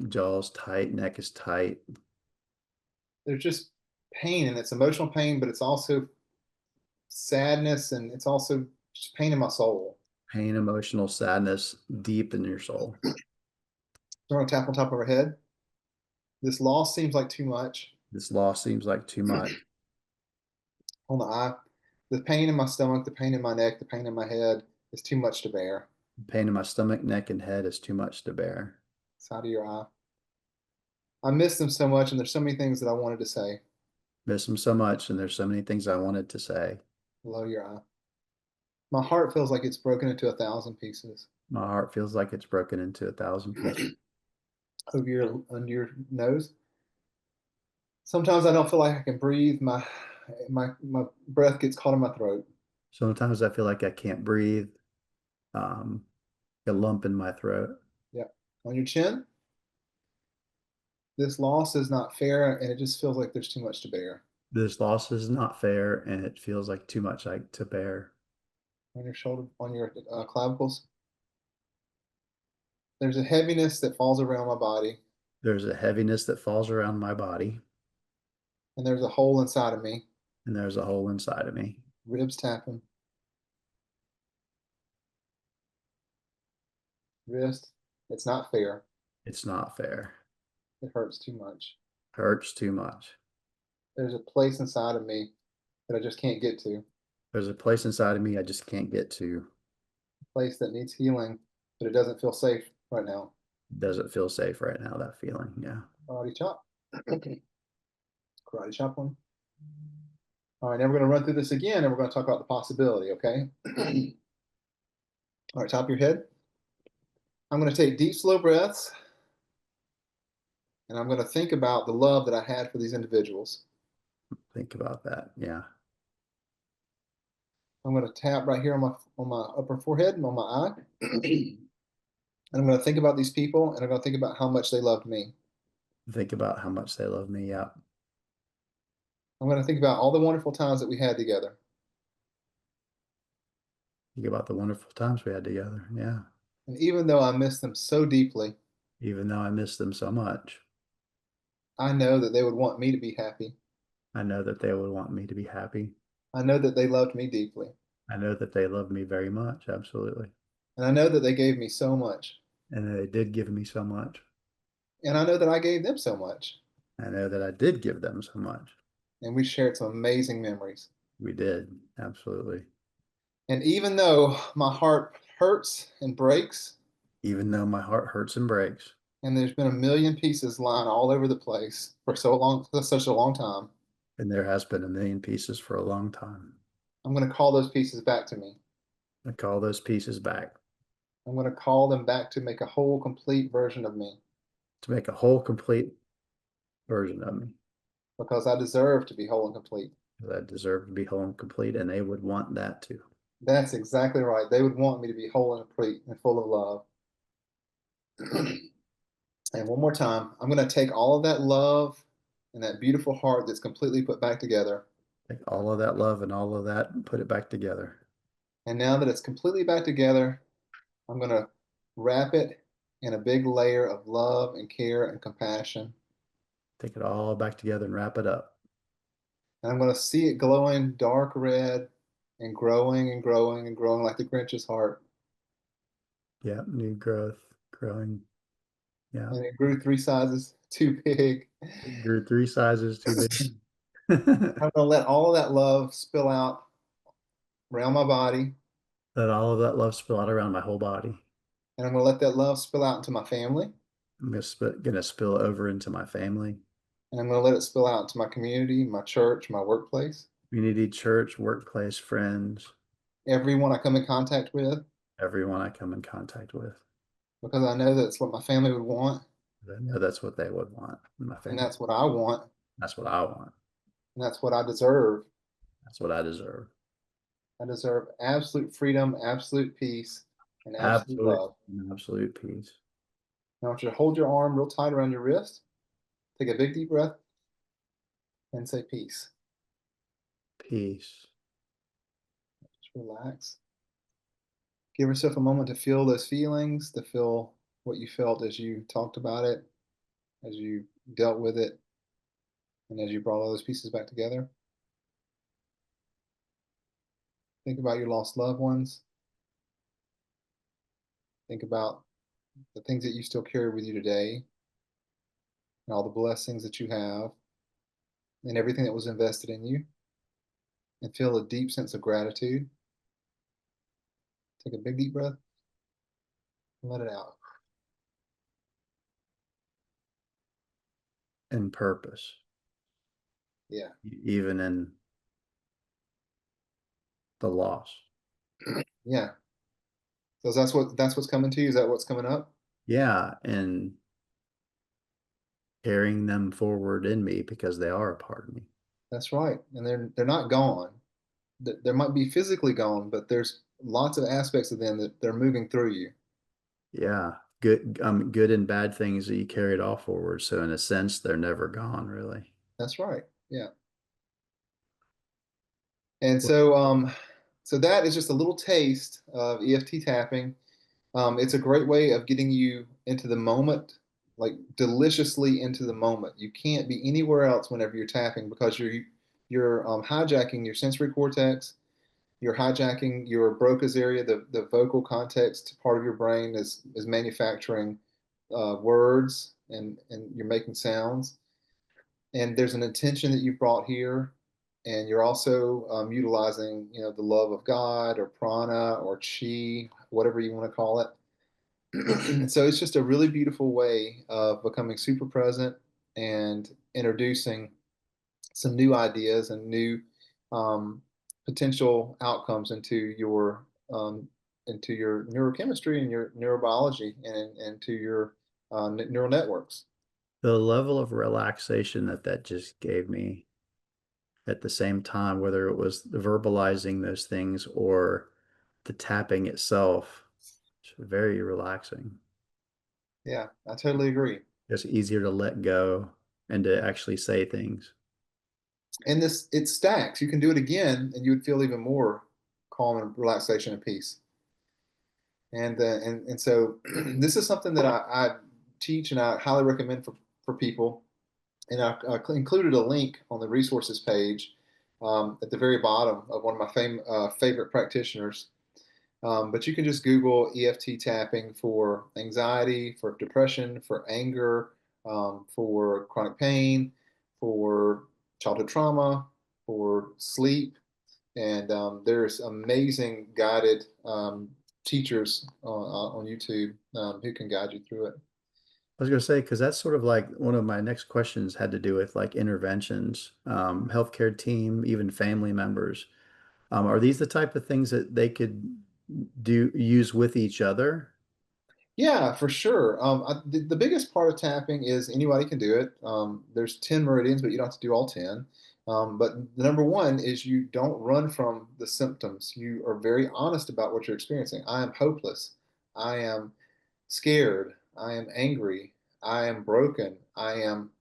jaws tight, neck is tight, There's just pain, and it's emotional pain, but it's also sadness, and it's also just pain in my soul. pain, emotional sadness deep in your soul. So I'm going to tap on top of her head. This loss seems like too much. This loss seems like too much. On the eye, the pain in my stomach, the pain in my neck, the pain in my head is too much to bear. Pain in my stomach, neck, and head is too much to bear. Side of your eye. I miss them so much, and there's so many things that I wanted to say. Miss them so much, and there's so many things I wanted to say. Below your eye. My heart feels like it's broken into 1,000 pieces. My heart feels like it's broken into 1,000 pieces. Over your under your nose. Sometimes I don't feel like I can breathe. My breath gets caught in my throat. Sometimes I feel like I can't breathe, um, a lump in my throat. Yeah. On your chin, this loss is not fair, and it just feels like there's too much to bear. This loss is not fair, and it feels like too much like to bear. On your shoulder, on your clavicles, there's a heaviness that falls around my body, There's a heaviness that falls around my body, and there's a hole inside of me. and there's a hole inside of me. Ribs tapping, wrist. It's not fair. It's not fair. It hurts too much. Hurts too much. There's a place inside of me that I just can't get to. There's a place inside of me I just can't get to. A place that needs healing, but it doesn't feel safe right now. Doesn't feel safe right now, that feeling. Yeah. Karate chop. Karate chop one. All right, now we're going to run through this again and we're going to talk about the possibility, okay? All right, top of your head. I'm going to take deep, slow breaths and I'm going to think about the love that I had for these individuals. Think about that. Yeah. I'm going to tap right here on my upper forehead and on my eye. And I'm going to think about these people and I'm going to think about how much they loved me. Think about how much they love me. Yeah. I'm going to think about all the wonderful times that we had together. Think about the wonderful times we had together. Yeah. And even though I miss them so deeply, Even though I miss them so much, I know that they would want me to be happy. I know that they would want me to be happy. I know that they loved me deeply. I know that they love me very much. Absolutely. And I know that they gave me so much. And they did give me so much. And I know that I gave them so much. I know that I did give them so much. And we shared some amazing memories. We did. Absolutely. And even though my heart hurts and breaks, Even though my heart hurts and breaks, and there's been a million pieces lying all over the place for such a long time, and there has been a million pieces for a long time, I'm going to call those pieces back to me. I call those pieces back I'm going to call them back to make a whole, complete version of me to make a whole, complete version of me. because I deserve to be whole and complete. That deserve to be whole and complete, and they would want that too. That's exactly right. They would want me to be whole and complete and full of love. And one more time, I'm going to take all of that love and that beautiful heart that's completely put back together. Take all of that love and all of that and put it back together. And now that it's completely back together, I'm going to wrap it in a big layer of love and care and compassion. Take it all back together and wrap it up. And I'm going to see it glowing dark red and growing and growing and growing like the Grinch's heart. Yeah, new growth, growing. Yeah, And it grew 3 sizes too big. it grew 3 sizes too big. I'm going to let all of that love spill out around my body. Let all of that love spill out around my whole body. And I'm going to let that love spill out into my family. I'm gonna spill over into my family, And I'm going to let it spill out into my community, my church, my workplace, community, church, workplace, friends, everyone I come in contact with, everyone I come in contact with. because I know that's what my family would want. I know that's what they would want, my And family. that's what I want. That's what I want. And that's what I deserve. That's what I deserve. I deserve absolute freedom, absolute peace, and absolute Absolute, love. absolute peace. Now I want you to hold your arm real tight around your wrist. Take a big deep breath and say peace. Peace. Just relax. Give yourself a moment to feel those feelings, to feel what you felt as you talked about it, as you dealt with it, and as you brought all those pieces back together. Think about your lost loved ones. Think about the things that you still carry with you today, and all the blessings that you have, and everything that was invested in you, and feel a deep sense of gratitude. Take a big deep breath and let it out. And purpose, Yeah. even in the loss. Yeah. So that's what's coming to you. Is that what's coming up? Yeah, and carrying them forward in me because they are a part of me. That's right. And they're not gone. There might be physically gone, but there's lots of aspects of them that they're moving through you. Yeah, good and bad things that you carried all forward. So in a sense, they're never gone, really. That's right. Yeah. And so that is just a little taste of EFT tapping. It's a great way of getting you into the moment, like deliciously into the moment. You can't be anywhere else whenever you're tapping because you're hijacking your sensory cortex. You're hijacking your Broca's area, the vocal context part of your brain is manufacturing words and you're making sounds. And there's an intention that you've brought here, and you're also utilizing, the love of God or prana or chi, whatever you want to call it. And so it's just a really beautiful way of becoming super present and introducing some new ideas and new um, potential outcomes into your neurochemistry and your neurobiology and to your neural networks. The level of relaxation that that just gave me at the same time, whether it was the verbalizing those things or the tapping itself, it's very relaxing. Yeah, I totally agree. It's easier to let go and to actually say things. And this it stacks. You can do it again, and you would feel even more calm and relaxation and peace. And so this is something that I teach and I highly recommend for people. And I included a link on the resources page at the very bottom of one of my favorite practitioners. But you can just Google EFT tapping for anxiety, for depression, for anger, for chronic pain, for childhood trauma, for sleep. And there's amazing guided teachers on YouTube who can guide you through it. I was going to say, because that's sort of like one of my next questions had to do with like interventions, healthcare team, even family members. Are these the type of things that they could use with each other? Yeah, for sure. The biggest part of tapping is anybody can do it. There's 10 meridians, but you don't have to do all 10. But the number one is you don't run from the symptoms. You are very honest about what you're experiencing. I am hopeless. I am scared. I am angry. I am broken.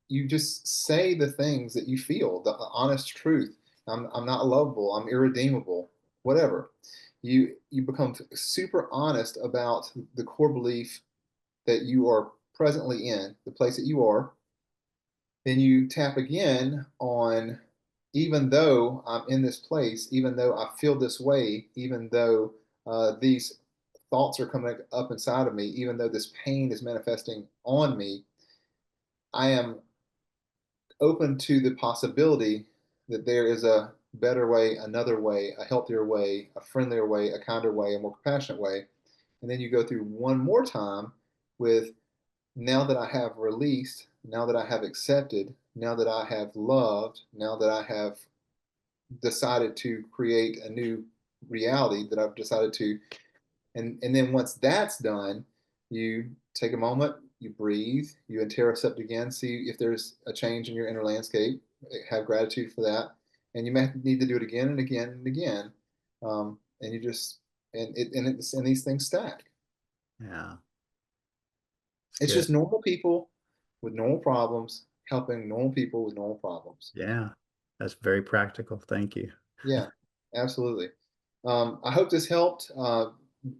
You just say the things that you feel, the honest truth. I'm not lovable. I'm irredeemable, whatever. You become super honest about the core belief that you are presently in, the place that you are. Then you tap again on, even though I'm in this place, even though I feel this way, even though these thoughts are coming up inside of me, even though this pain is manifesting on me, I am open to the possibility that there is a better way, another way, a healthier way, a friendlier way, a kinder way, a more compassionate way. And then you go through one more time with, now that I have released, now that I have accepted, now that I have loved, now that I have decided to create a new reality, that I've decided to, and then once that's done, you take a moment, you breathe, you intercept again, see if there's a change in your inner landscape, have gratitude for that, and you may need to do it again and again and again, and you just and these things stack. Yeah, it's It's good. just normal people with normal problems helping normal people with normal problems. Yeah, that's very practical. Thank you. Yeah, absolutely. I hope this helped.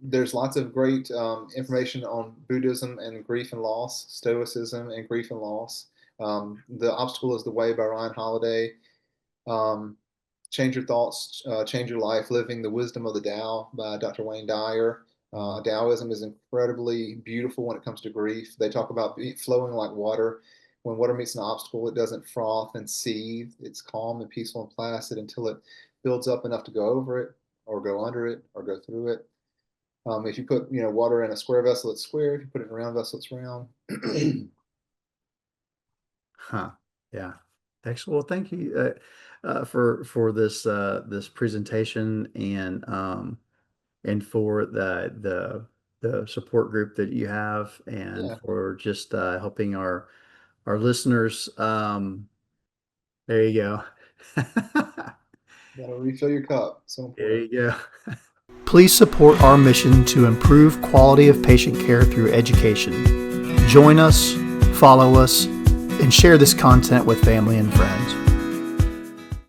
There's lots of great information on Buddhism and grief and loss, Stoicism and grief and loss. The Obstacle is the Way by Ryan Holiday. Um, Change Your Thoughts, Change Your Life, Living the Wisdom of the Tao by Dr. Wayne Dyer. Mhm. Taoism is incredibly beautiful when it comes to grief. They talk about flowing like water. When water meets an obstacle, it doesn't froth and seethe. It's calm and peaceful and placid until it builds up enough to go over it, or go under it, or go through it. If you put water in a square vessel, it's square. If you put it in a round vessel, it's round. Huh. Yeah. Excellent. Well, thank you for this presentation and for the support group that you have and Yeah, for just helping our listeners, there you go. Gotta refill your cup. So There important. you go. Please support our mission to improve quality of patient care through education. Join us, follow us, and share this content with family and friends.